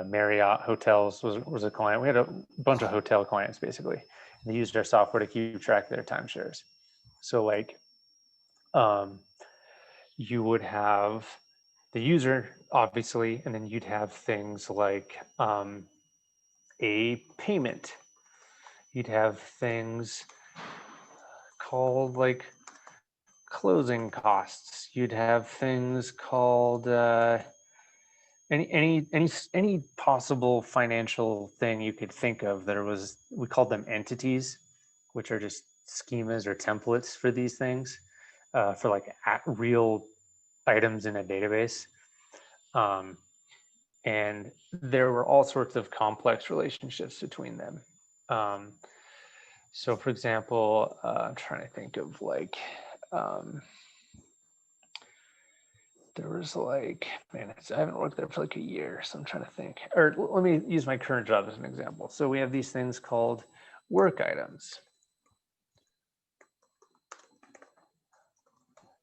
Marriott Hotels was a client. We had a bunch of hotel clients basically. They used our software to keep track of their timeshares. So like you would have the user, obviously, and then you'd have things like a payment. You'd have things called like closing costs. You'd have things called any possible financial thing you could think of. We called them entities, which are just schemas or templates for these things, for like real items in a database. And there were all sorts of complex relationships between them. So for example, I'm trying to think of like, there was like, man, I haven't worked there for like a year, so I'm trying to think. Or let me use my current job as an example. So we have these things called work items.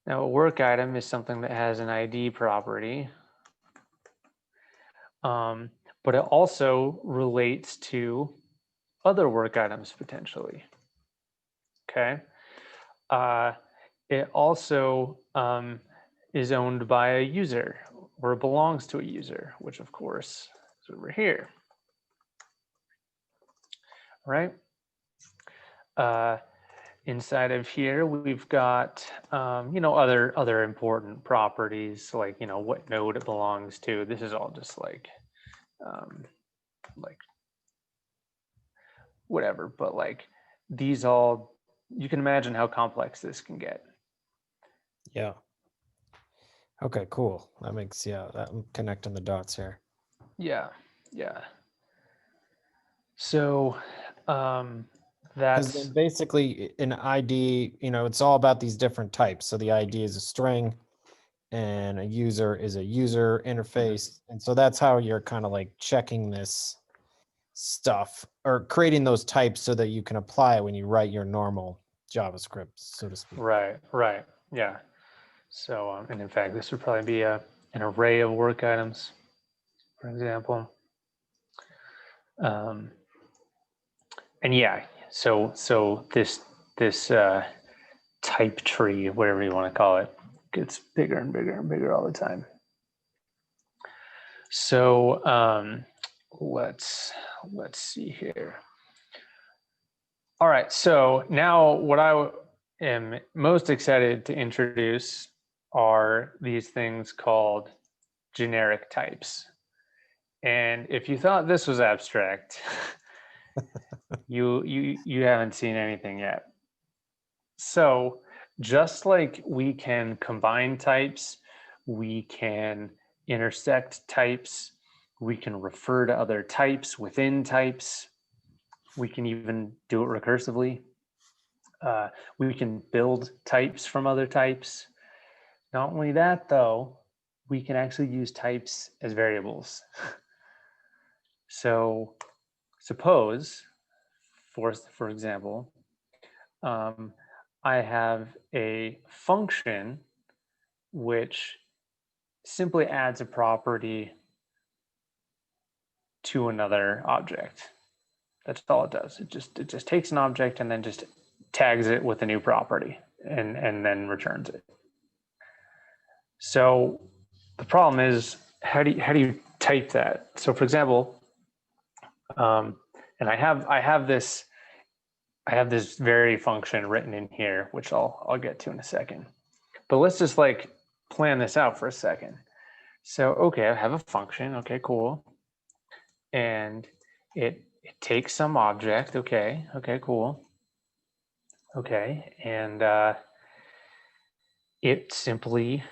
Now, a work item is something that has an ID property, but it also relates to other work items potentially. Okay. It also is owned by a user, or it belongs to a user, which of course is over here. Right? inside of here, we've got, you know, other important properties, like, you know, what node it belongs to. This is all just like whatever, but like these all, you can imagine how complex this can get. Yeah. Okay, cool. That makes, yeah, I'm connecting the dots here. Yeah, yeah. So Because that's basically an ID, you know, it's all about these different types. So the ID is a string and a user is a user interface. And so that's how you're kind of like checking this stuff or creating those types so that you can apply it when you write your normal JavaScript, so to speak. right, yeah. So and in fact, this would probably be an array of work items, for example. And yeah, so this type tree, whatever you want to call it, gets bigger and bigger and bigger all the time. So let's see here. All right, so now what I am most excited to introduce are these things called generic types. And if you thought this was abstract, you haven't seen anything yet. So just like we can combine types, we can intersect types, we can refer to other types within types, we can even do it recursively. We can build types from other types. Not only that, though, we can actually use types as variables. So suppose, for example, I have a function which simply adds a property to another object. That's all it does. It just takes an object and then just tags it with a new property and then returns it. So the problem is, how do you type that? So for example, and I have this very function written in here, which I'll get to in a second. But let's just like plan this out for a second. So okay, I have a function. Okay, cool. And it takes some object. Okay, cool. Okay, and it simply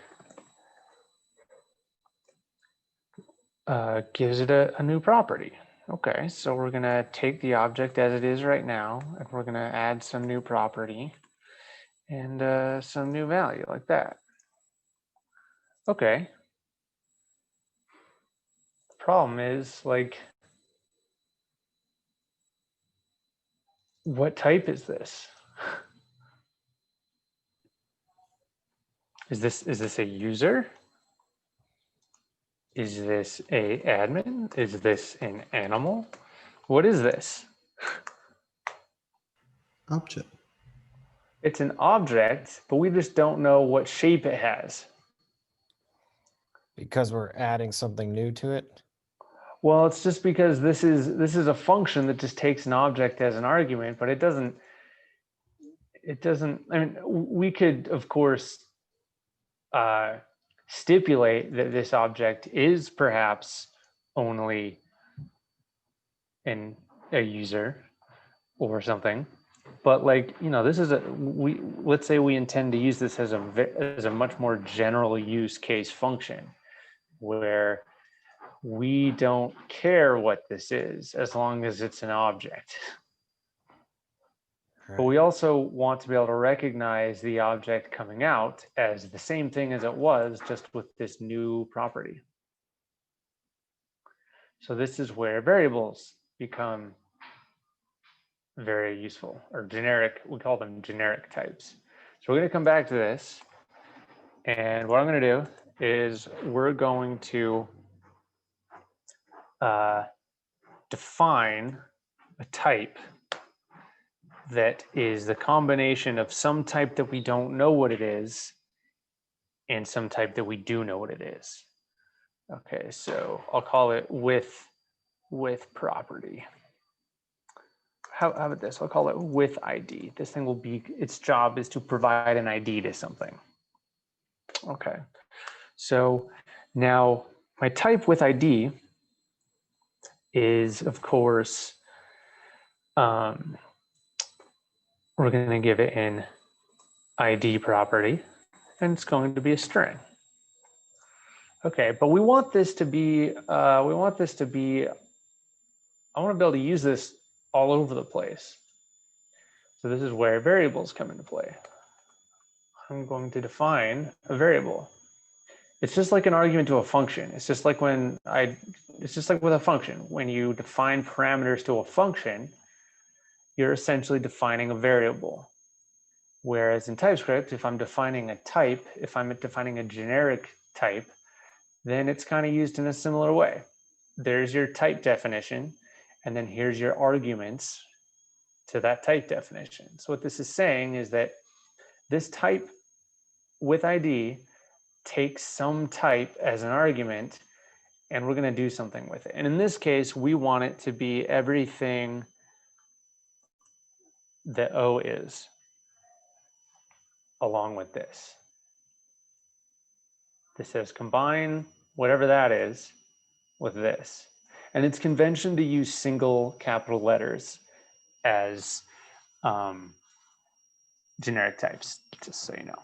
gives it a new property. Okay, so we're gonna take the object as it is right now, and we're gonna add some new property and some new value like that. Okay. The problem is, like, what type is this? Is this a user? Is this a admin? Is this an animal? What is this? Object. It's an object, but we just don't know what shape it has. Because we're adding something new to it. Well, it's just because this is a function that just takes an object as an argument, but it doesn't, I mean, we could, of course, stipulate that this object is perhaps only a user or something, but like, you know, this is let's say we intend to use this as a much more general use case function where we don't care what this is as long as it's an object. Right. But we also want to be able to recognize the object coming out as the same thing as it was, just with this new property. So this is where variables become very useful, or generic, we call them generic types. So we're going to come back to this. And what I'm going to do is we're going to define a type that is the combination of some type that we don't know what it is and some type that we do know what it is. Okay, so I'll call it with property. how about this? I'll call it with ID. This thing will be, its job is to provide an ID to something. Okay. So now my type with ID is, of course, we're going to give it an ID property, and it's going to be a string. Okay, but we want this to be, I want to be able to use this all over the place. So this is where variables come into play. I'm going to define a variable. It's just like an argument to a function. It's just like it's just like with a function. When you define parameters to a function, you're essentially defining a variable. Whereas in TypeScript, if I'm defining a type, if I'm defining a generic type, then it's kind of used in a similar way. There's your type definition, and then here's your arguments to that type definition. So what this is saying is that this type with ID takes some type as an argument, and we're going to do something with it. And in this case, we want it to be everything that O is, along with this. This says combine whatever that is with this. And it's convention to use single capital letters as generic types, just so you know.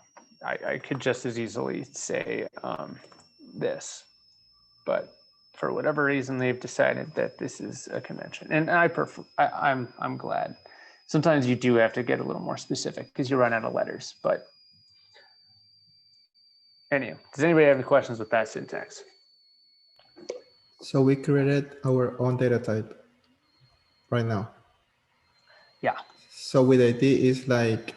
I could just as easily say this, but for whatever reason, they've decided that this is a convention. And I'm glad. Sometimes you do have to get a little more specific because you run out of letters, but anyway, does anybody have any questions with that syntax? So we created our own data type right now. Yeah. So with ID is like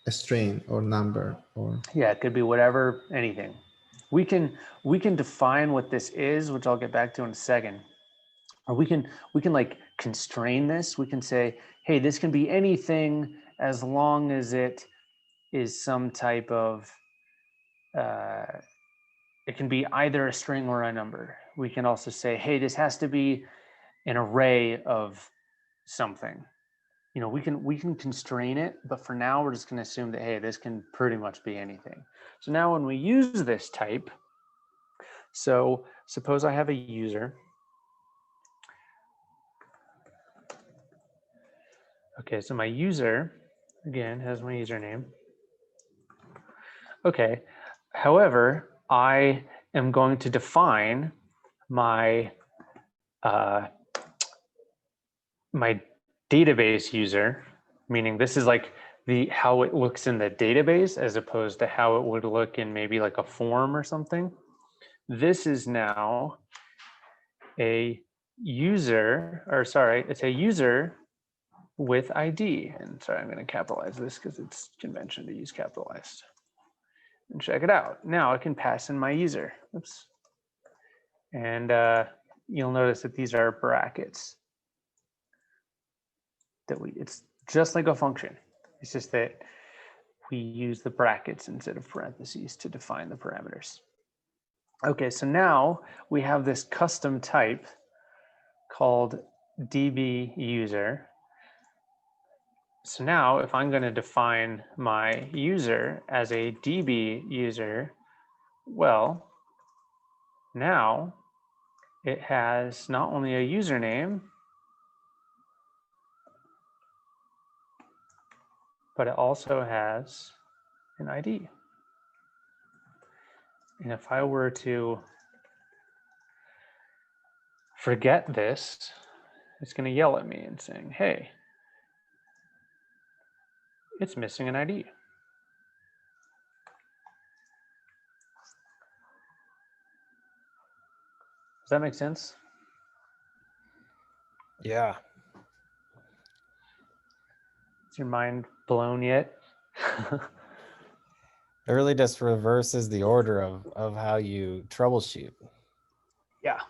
a string or number or. Yeah, it could be whatever, anything. We can define what this is, which I'll get back to in a second. Or we can like constrain this. We can say, hey, this can be anything as long as it is some type of, it can be either a string or a number. We can also say, hey, this has to be an array of something. You know, we can constrain it, but for now we're just going to assume that, hey, this can pretty much be anything. So now when we use this type, so suppose I have a user. Okay, so my user, again, has my username. Okay, however, I am going to define my my database user, meaning this is like how it looks in the database as opposed to how it would look in maybe like a form or something. This is now a user, or sorry, it's a user with ID. And sorry, I'm going to capitalize this because it's convention to use capitalized. And check it out. Now I can pass in my user. Oops. And you'll notice that these are brackets. It's just like a function. It's just that we use the brackets instead of parentheses to define the parameters. Okay, so now we have this custom type called DB user. So now if I'm going to define my user as a DB user, well, now it has not only a username, but it also has an ID. And if I were to forget this, it's going to yell at me and saying, hey, it's missing an ID. Does that make sense? Yeah. Is your mind blown yet? It really just reverses the order of how you troubleshoot. Yeah.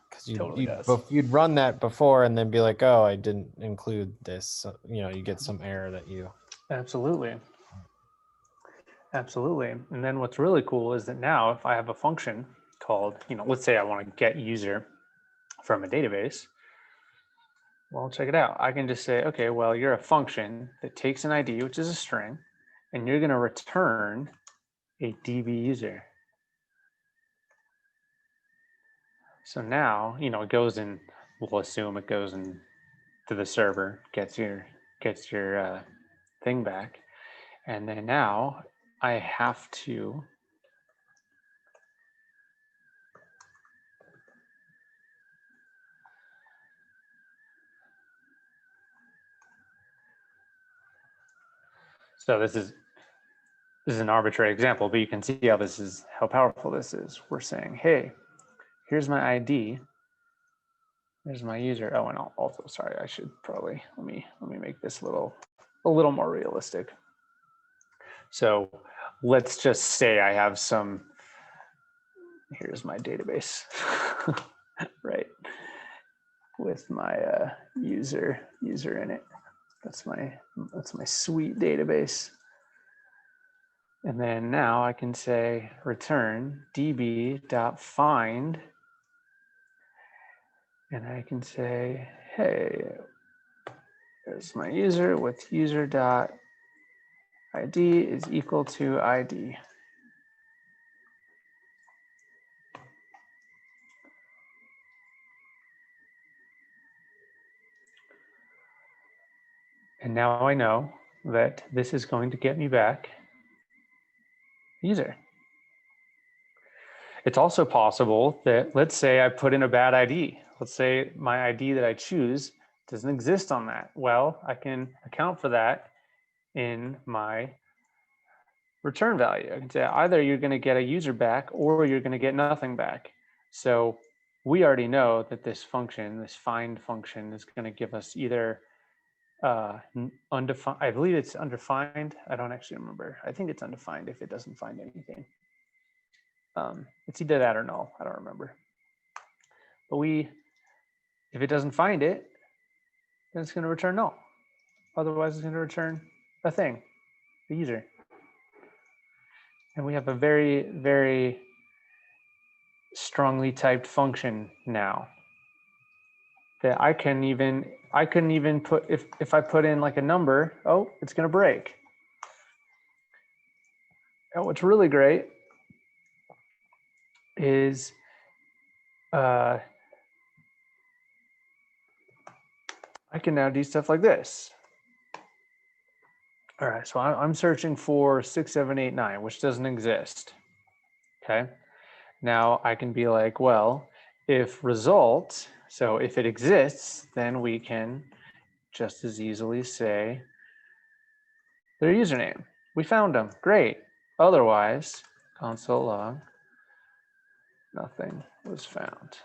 Because Totally does. you'd run that before and then be like, oh, I didn't include this. So, you know, you get some error that you. Absolutely. Absolutely. And then what's really cool is that now if I have a function called, you know, let's say I want to get user from a database, Well, check it out. I can just say, okay, well, you're a function that takes an ID, which is a string, and you're going to return a DB user. So now, it goes in, we'll assume it goes in to the server, gets your thing back. And then now I have to so this is an arbitrary example, but you can see how powerful this is. We're saying, hey, here's my ID. There's my user. Oh, and also, sorry, I should probably let me make this a little more realistic. So let's just say I have some. Here's my database, right? With my user in it. That's my sweet database. And then now I can say return db.find, and I can say, hey, there's my user with user.id is equal to ID. And now I know that this is going to get me back user. It's also possible that, let's say I put in a bad ID. Let's say my ID that I choose doesn't exist on that. Well, I can account for that in my return value. I can say either you're going to get a user back or you're going to get nothing back. So we already know that this function, this find function, is going to give us either undefined. I believe it's undefined. I don't actually remember. I think it's undefined if it doesn't find anything. It's either that or null. I don't remember. But if it doesn't find it, then it's going to return null. Otherwise, it's going to return a thing, the user. And we have a very, very strongly typed function now that I couldn't even put, if I put in like a number, oh, it's going to break. And what's really great is I can now do stuff like this. All right, so I'm searching for 6789, which doesn't exist. Okay, now I can be like, well, if result, so if it exists, then we can just as easily say their username. We found them, great. Otherwise, console log, nothing was found.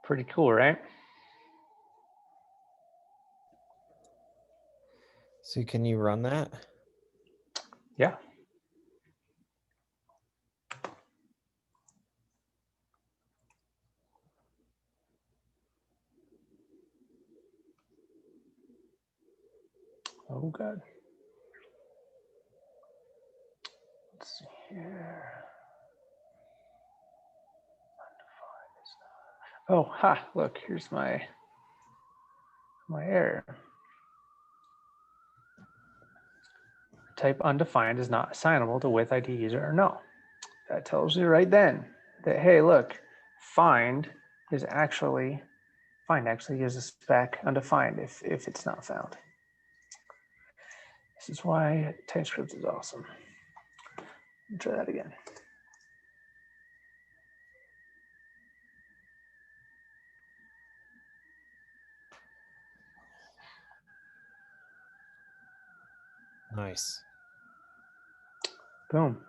Pretty cool, right? So can you run that? Yeah. Oh, God. Let's see here. Oh, ha, look, here's my error. Type undefined is not assignable to with ID user or no. That tells you right then that, hey, look, find actually is a spec undefined if it's not found. This is why Typescript is awesome. Try that again. Nice. Boom.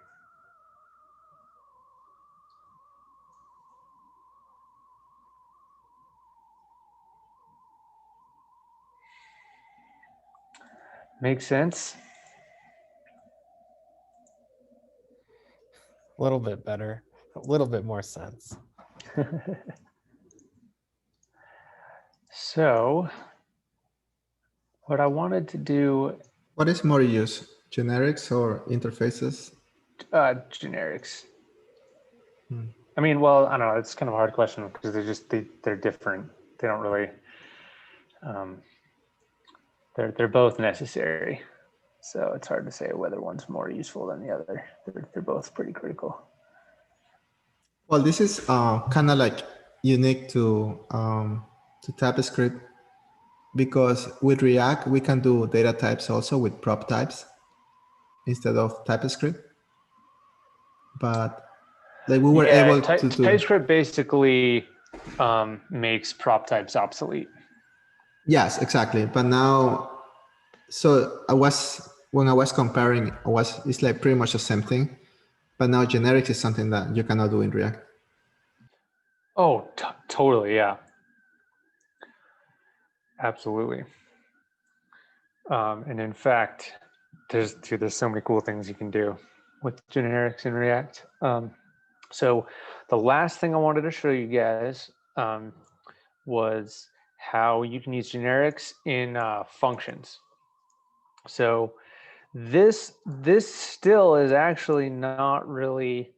Makes sense. A little bit better, a little bit more sense. So what I wanted to do. What is more used, generics or interfaces? Generics. I mean, well, I don't know. It's kind of a hard question because they're different. They don't really. They're both necessary, so it's hard to say whether one's more useful than the other. They're both pretty critical. Well, this is kind of like unique to Typescript because with React we can do data types also with prop types instead of Typescript. But like we were able to do. TypeScript basically makes prop types obsolete. Yes, exactly. But now, so when I was comparing, it's like pretty much the same thing. But now generics is something that you cannot do in React. Oh, totally, yeah, absolutely. And in fact, there's so many cool things you can do with generics in React. So the last thing I wanted to show you guys was how you can use generics in functions. So this still is actually not really,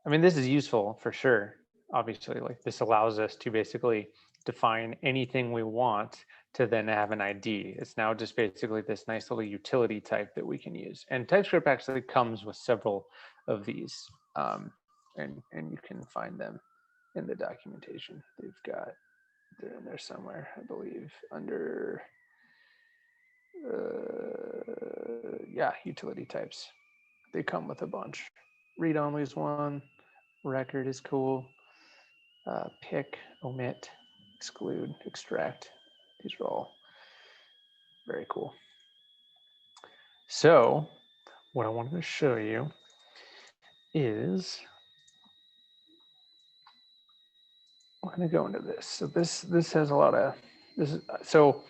I mean, this is useful for sure. Obviously, like this allows us to basically define anything we want to then have an ID. It's now just basically this nice little utility type that we can use. And TypeScript actually comes with several of these, and you can find them in the documentation. They're in there somewhere, I believe, under, yeah, utility types. They come with a bunch. Read only is one. Record is cool. Pick, omit, exclude, extract. These are all very cool. So what I wanted to show you is, I'm going to go into this. So this has a lot of this. So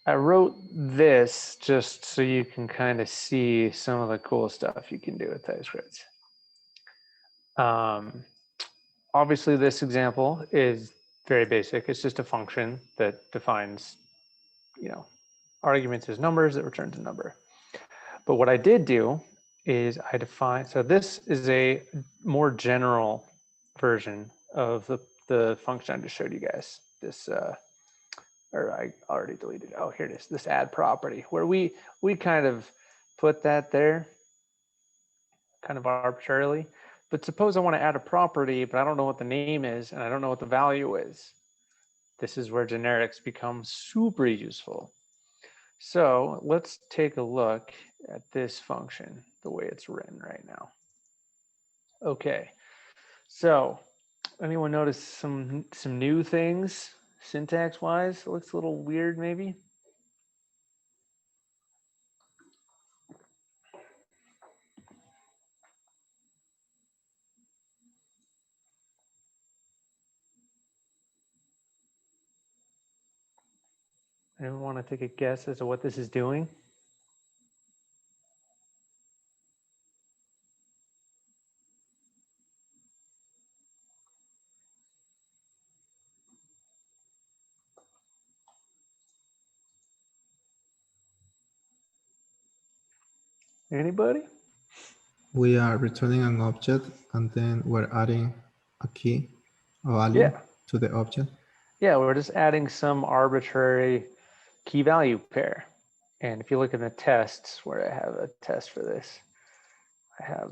I wrote this just so you can kind of see some of the cool stuff you can do with TypeScript. Obviously, this example is very basic. It's just a function that defines, arguments as numbers that returns a number. But what I did do is I defined, so this is a more general version of the function I just showed you guys. This, or I already deleted it. Oh, here it is, this add property, where we kind of put that there kind of arbitrarily. But suppose I want to add a property, but I don't know what the name is and I don't know what the value is. This is where generics become super useful. So let's take a look at this function, the way it's written right now. Okay, so anyone notice some new things syntax wise? It looks a little weird maybe. Anyone want to take a guess as to what this is doing? Anybody? We are returning an object and then we're adding a key or value to the object. Yeah, we're just adding some arbitrary key value pair. And if you look in the tests where I have a test for this,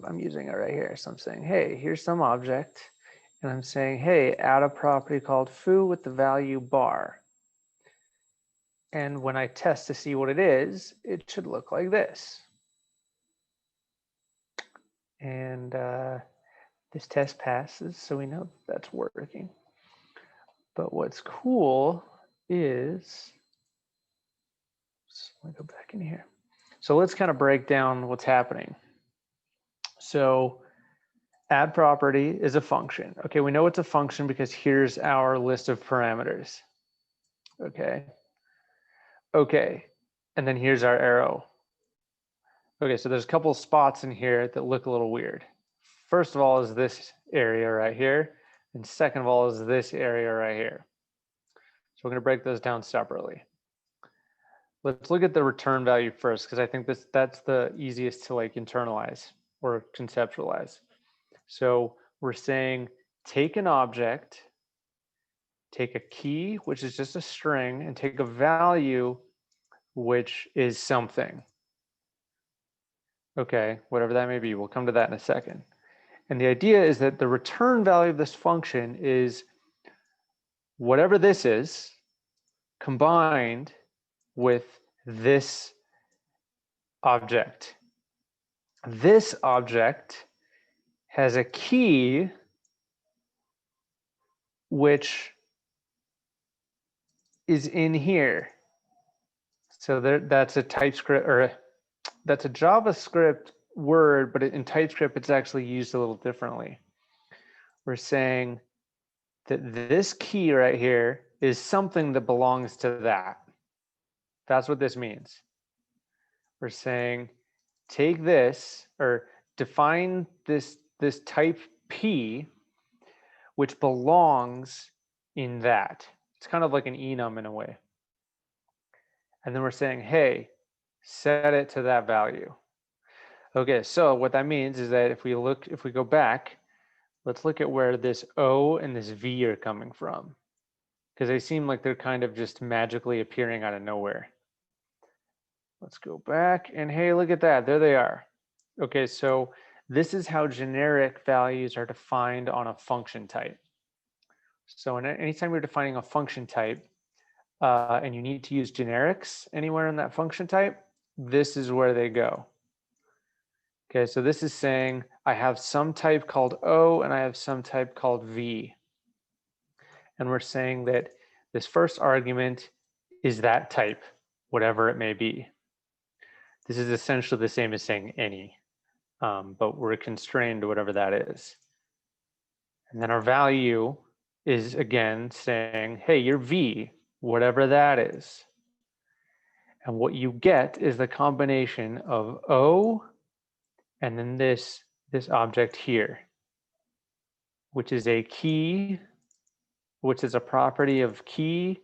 I'm using it right here. So I'm saying, hey, here's some object. And I'm saying, hey, add a property called foo with the value bar. And when I test to see what it is, it should look like this. And this test passes, so we know that's working. But what's cool is, let me go back in here. So let's kind of break down what's happening. So add property is a function. Okay, we know it's a function because here's our list of parameters. Okay. Okay, and then here's our arrow. Okay, so there's a couple of spots in here that look a little weird. First of all is this area right here, and second of all is this area right here. So we're going to break those down separately. Let's look at the return value first, because I think that's the easiest to like internalize or conceptualize. So we're saying take an object, take a key, which is just a string, and take a value, which is something. Okay, whatever that may be. We'll come to that in a second. And the idea is that the return value of this function is whatever this is combined with this object. This object has a key which is in here. So that's a TypeScript, or that's a JavaScript word, but in TypeScript it's actually used a little differently. We're saying that this key right here is something that belongs to that. That's what this means. We're saying take this, or define this type P, which belongs in that. It's kind of like an enum in a way. And then we're saying, hey, set it to that value. Okay, so what that means is that if we go back, let's look at where this O and this V are coming from, because they seem like they're kind of just magically appearing out of nowhere. Let's go back, and hey, look at that, there they are. Okay, so this is how generic values are defined on a function type. So anytime you're defining a function type, and you need to use generics anywhere in that function type, this is where they go. Okay, so this is saying I have some type called O and I have some type called V. And we're saying that this first argument is that type, whatever it may be. This is essentially the same as saying any, but we're constrained to whatever that is. And then our value is again saying, hey, you're V, whatever that is. And what you get is the combination of O and then this object here, which is a key, which is a property of key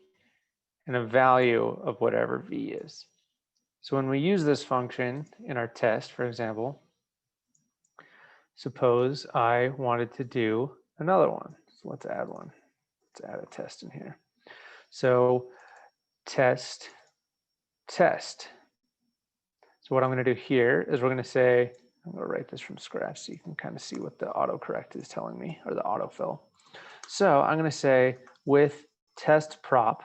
and a value of whatever V is. So when we use this function in our test, for example, suppose I wanted to do another one. So let's add one. Let's add a test in here. So test. So what I'm going to do here is we're going to say, I'm going to write this from scratch so you can kind of see what the autocorrect is telling me, or the autofill. So I'm going to say with test prop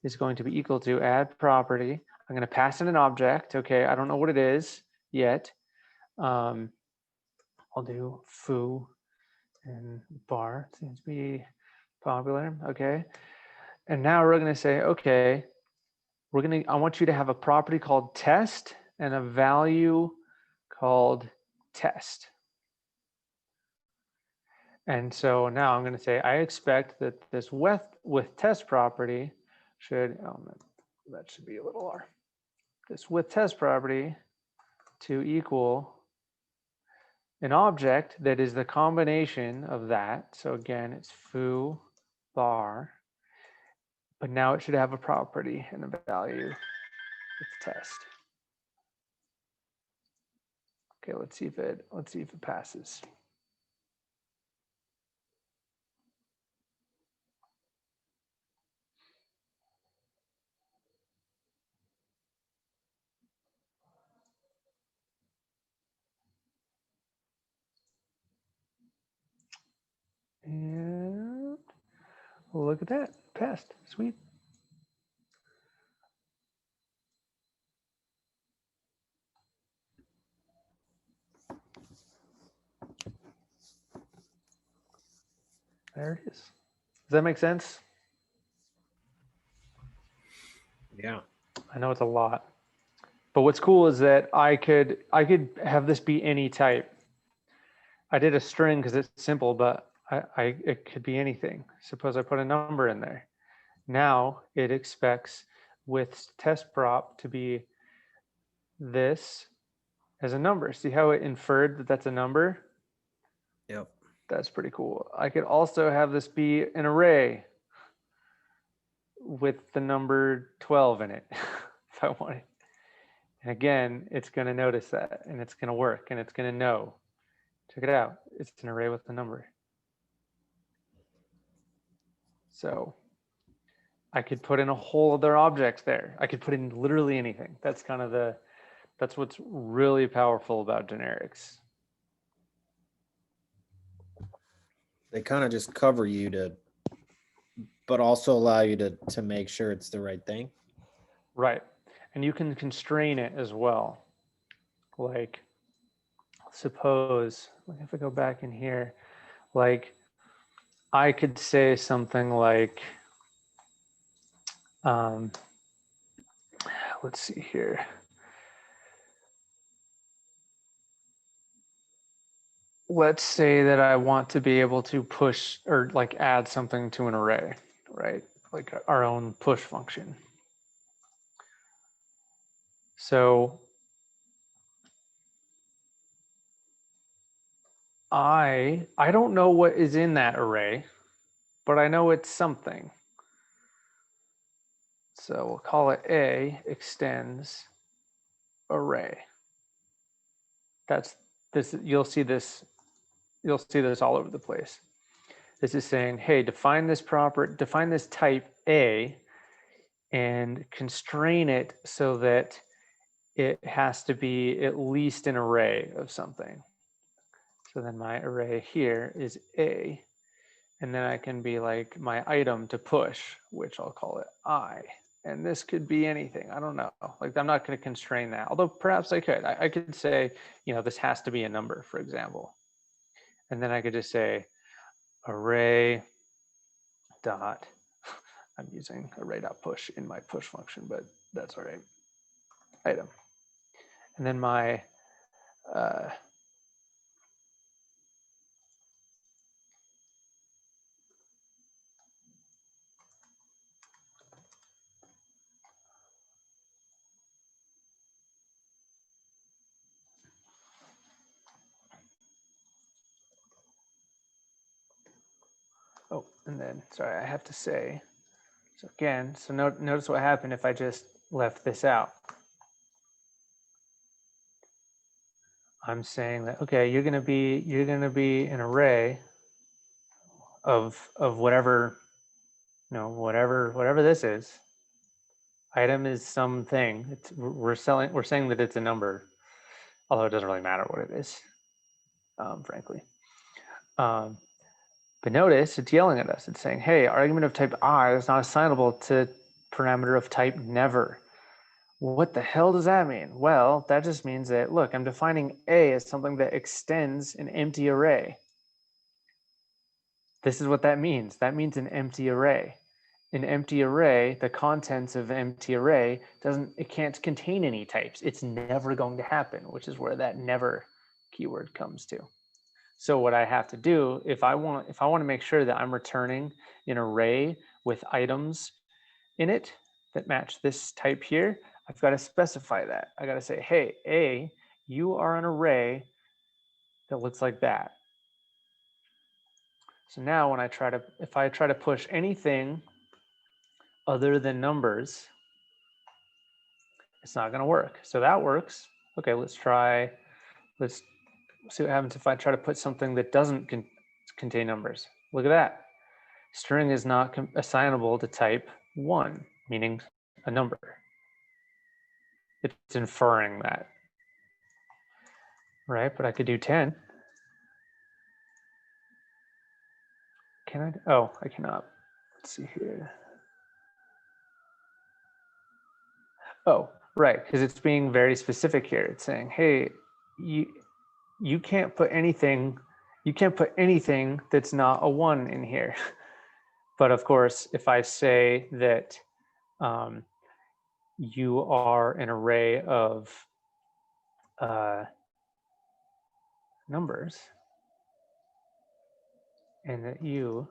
is going to be equal to add property. I'm going to pass in an object. Okay, I don't know what it is yet. I'll do foo and bar. Seems to be popular. Okay, and now we're going to say, okay, I want you to have a property called test and a value called test. And so now I'm going to say, I expect that this with test property should, that should be a little r. This with test property to equal an object that is the combination of that. So again, it's foo bar, but now it should have a property and a value with test. Okay, let's see if it passes. And look at that, passed, sweet. There it is. Does that make sense? Yeah. I know it's a lot, but what's cool is that I could have this be any type. I did a string because it's simple, but it could be anything. Suppose I put a number in there. Now it expects with test prop to be this as a number. See how it inferred that that's a number? Yep. That's pretty cool. I could also have this be an array with the number 12 in it. if I wanted. And again, it's going to notice that, and it's going to work, and it's going to know. Check it out. It's an array with a number. So I could put in a whole other object there. I could put in literally anything. That's kind of that's what's really powerful about generics. They kind of just cover you but also allow you to make sure it's the right thing. Right. And you can constrain it as well. Like, suppose, if I go back in here, like, I could say something like, let's see here. Let's say that I want to be able to push or like add something to an array, right? Like our own push function. So I don't know what is in that array, but I know it's something. So we'll call it A extends array. That's this. You'll see this all over the place. This is saying, hey, define this type A and constrain it so that it has to be at least an array of something. So then my array here is A, and then I can be like my item to push, which I'll call it I. And this could be anything. I don't know. Like, I'm not going to constrain that, although perhaps I could. I could say, this has to be a number, for example. And then I could just say array dot, I'm using array dot push in my push function, but that's all right, item. And then my oh, and then, sorry, I have to say, so again, so notice what happened if I just left this out. I'm saying that, okay, you're gonna be an array of whatever, whatever this is. Item is something. We're saying that it's a number, although it doesn't really matter what it is, frankly. But notice it's yelling at us. It's saying, hey, argument of type I is not assignable to parameter of type never. What the hell does that mean? Well, that just means that, look, I'm defining A as something that extends an empty array. This is what that means. That means an empty array. An empty array, the contents of an empty array it can't contain any types. It's never going to happen, which is where that never keyword comes to. So what I have to do, if I want to make sure that I'm returning an array with items in it that match this type here, I've got to specify that. I got to say, hey, A, you are an array that looks like that. So now when if I try to push anything other than numbers, it's not going to work. So that works. Okay, let's see what happens if I try to put something that doesn't contain numbers. Look at that. String is not assignable to type 1, meaning a number. It's inferring that, right? But I could do 10. Can I? Oh, I cannot. Let's see here. Oh, right, because it's being very specific here. It's saying, hey, you can't put anything that's not a 1 in here. But of course, if I say that you are an array of numbers and that you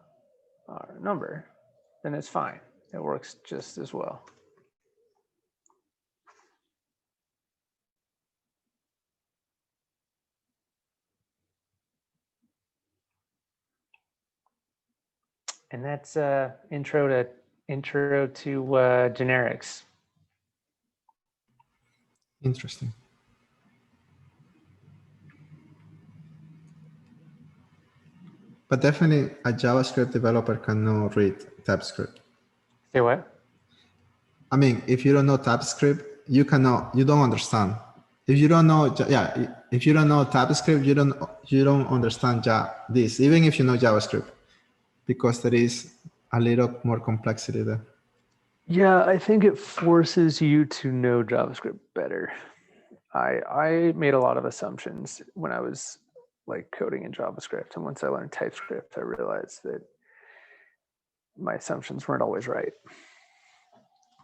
are a number, then it's fine. It works just as well. And that's intro to generics. Interesting. But definitely a JavaScript developer cannot read TypeScript. Say what? I mean, if you don't know TypeScript, you don't understand. If you don't know, if you don't know TypeScript, you don't understand this, even if you know JavaScript, because there is a little more complexity there. Yeah, I think it forces you to know JavaScript better. I made a lot of assumptions when I was like coding in JavaScript, and once I learned TypeScript, I realized that my assumptions weren't always right.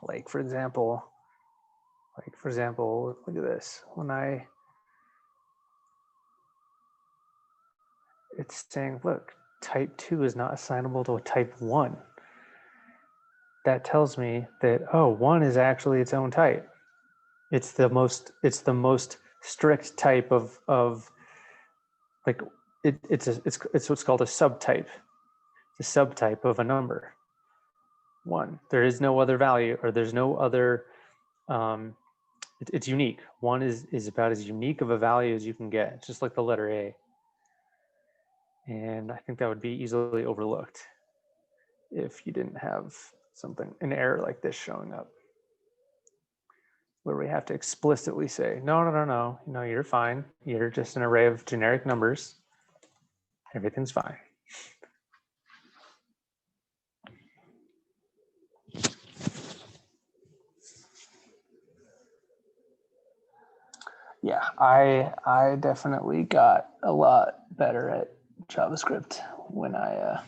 Like for example, look at this. It's saying, look, type 2 is not assignable to a type 1. That tells me that, oh, 1 is actually its own type. It's the most strict type of like it's what's called a subtype. It's a subtype of a number. 1. There is no other value, or there's no other it's unique. 1 is about as unique of a value as you can get. It's just like the letter A. And I think that would be easily overlooked if you didn't have an error like this showing up, where we have to explicitly say, no, you're fine. You're just an array of generic numbers. Everything's fine. Yeah, I definitely got a lot better at JavaScript when I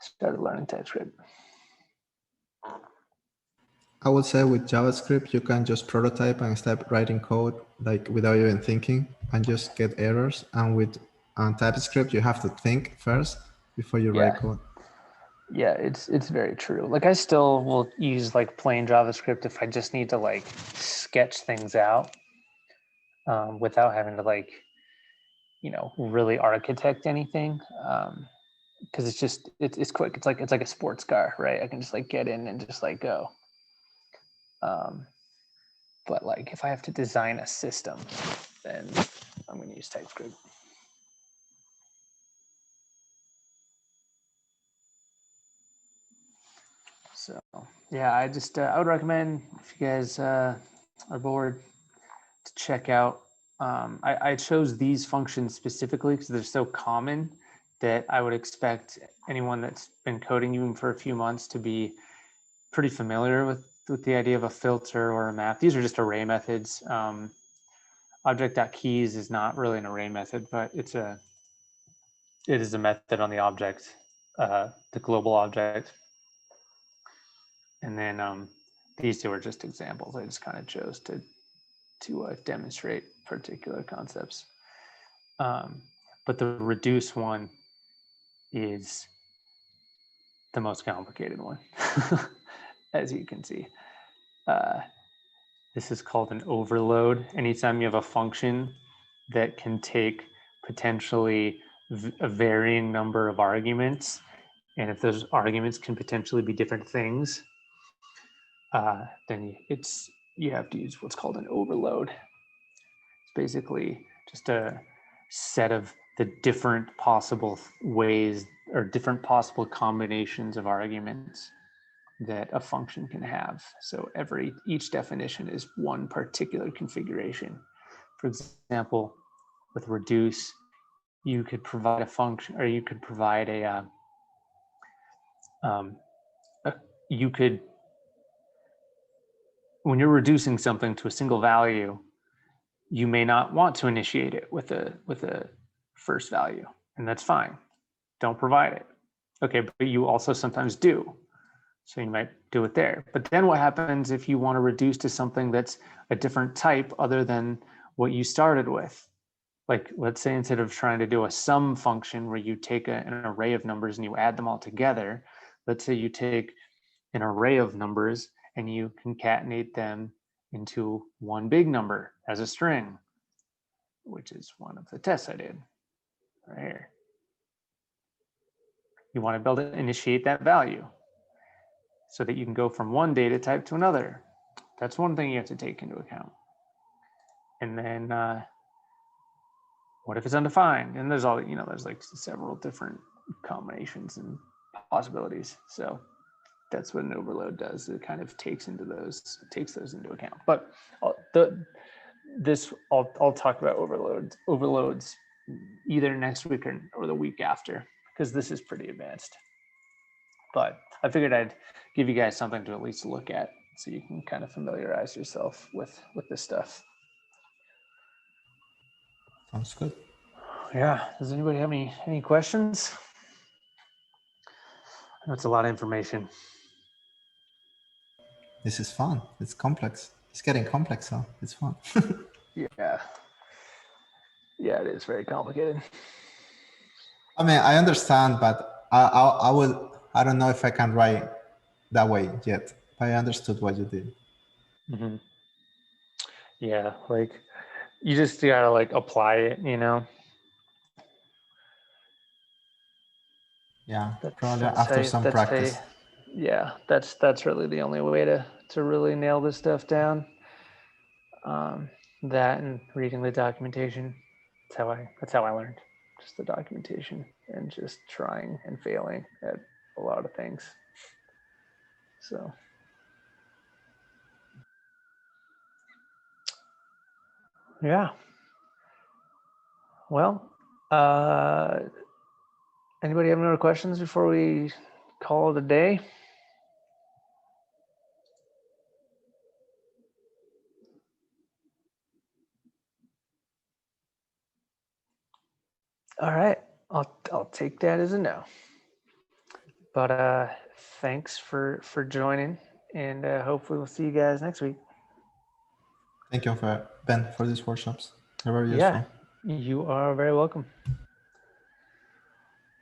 started learning TypeScript. I would say with JavaScript, you can just prototype and start writing code like without even thinking and just get errors. And with TypeScript, you have to think first before you write code. Yeah, it's very true. Like I still will use like plain JavaScript if I just need to like sketch things out without having to like, really architect anything. Because it's quick. It's like a sports car, right? I can just like get in and just like go. But like if I have to design a system, then I'm going to use TypeScript. So yeah, I would recommend, if you guys are bored, to check out. I chose these functions specifically because they're so common that I would expect anyone that's been coding even for a few months to be pretty familiar with the idea of a filter or a map. These are just array methods. Object.keys is not really an array method, but it is a method on the object, the global object. And then these two are just examples. I just kind of chose to demonstrate particular concepts. But the reduce one is the most complicated one, as you can see. This is called an overload. Anytime you have a function that can take potentially a varying number of arguments, and if those arguments can potentially be different things, then you have to use what's called an overload. It's basically just a set of the different possible ways or different possible combinations of arguments that a function can have. So each definition is one particular configuration. For example, with reduce, you could provide a function, or you could provide when you're reducing something to a single value, you may not want to initiate it with a first value, and that's fine. Don't provide it. Okay, but you also sometimes do. So you might do it there. But then what happens if you want to reduce to something that's a different type other than what you started with? Like, let's say instead of trying to do a sum function where you take an array of numbers and you add them all together, let's say you take an array of numbers and you concatenate them into one big number as a string, which is one of the tests I did right here. You want to be able to initiate that value so that you can go from one data type to another. That's one thing you have to take into account. And then what if it's undefined? And there's all, there's like several different combinations and possibilities. So that's what an overload does. It kind of takes those into account. But I'll talk about overloads either next week or the week after, because this is pretty advanced. But I figured I'd give you guys something to at least look at so you can kind of familiarize yourself with this stuff. Sounds good. Yeah. Does anybody have any questions? I know it's a lot of information. This is fun. It's complex. It's getting complex, so it's fun. Yeah. Yeah, it is very complicated. I mean, I understand, but I don't know if I can write that way yet. But I understood what you did. Mm-hmm. Yeah, like you just gotta like apply it, Yeah, That's- probably that's after how- some that's how practice. Yeah, that's really the only way to really nail this stuff down. That and reading the documentation. That's how I learned. Just the documentation and just trying and failing at a lot of things. So yeah. Well, anybody have any other questions before we call it a day? All right, I'll take that as a no. But thanks for joining, and hopefully we'll see you guys next week. Thank you, Ben, for these workshops. They're very Yeah, useful. you are very welcome.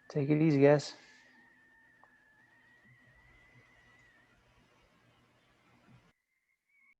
Take it easy, guys.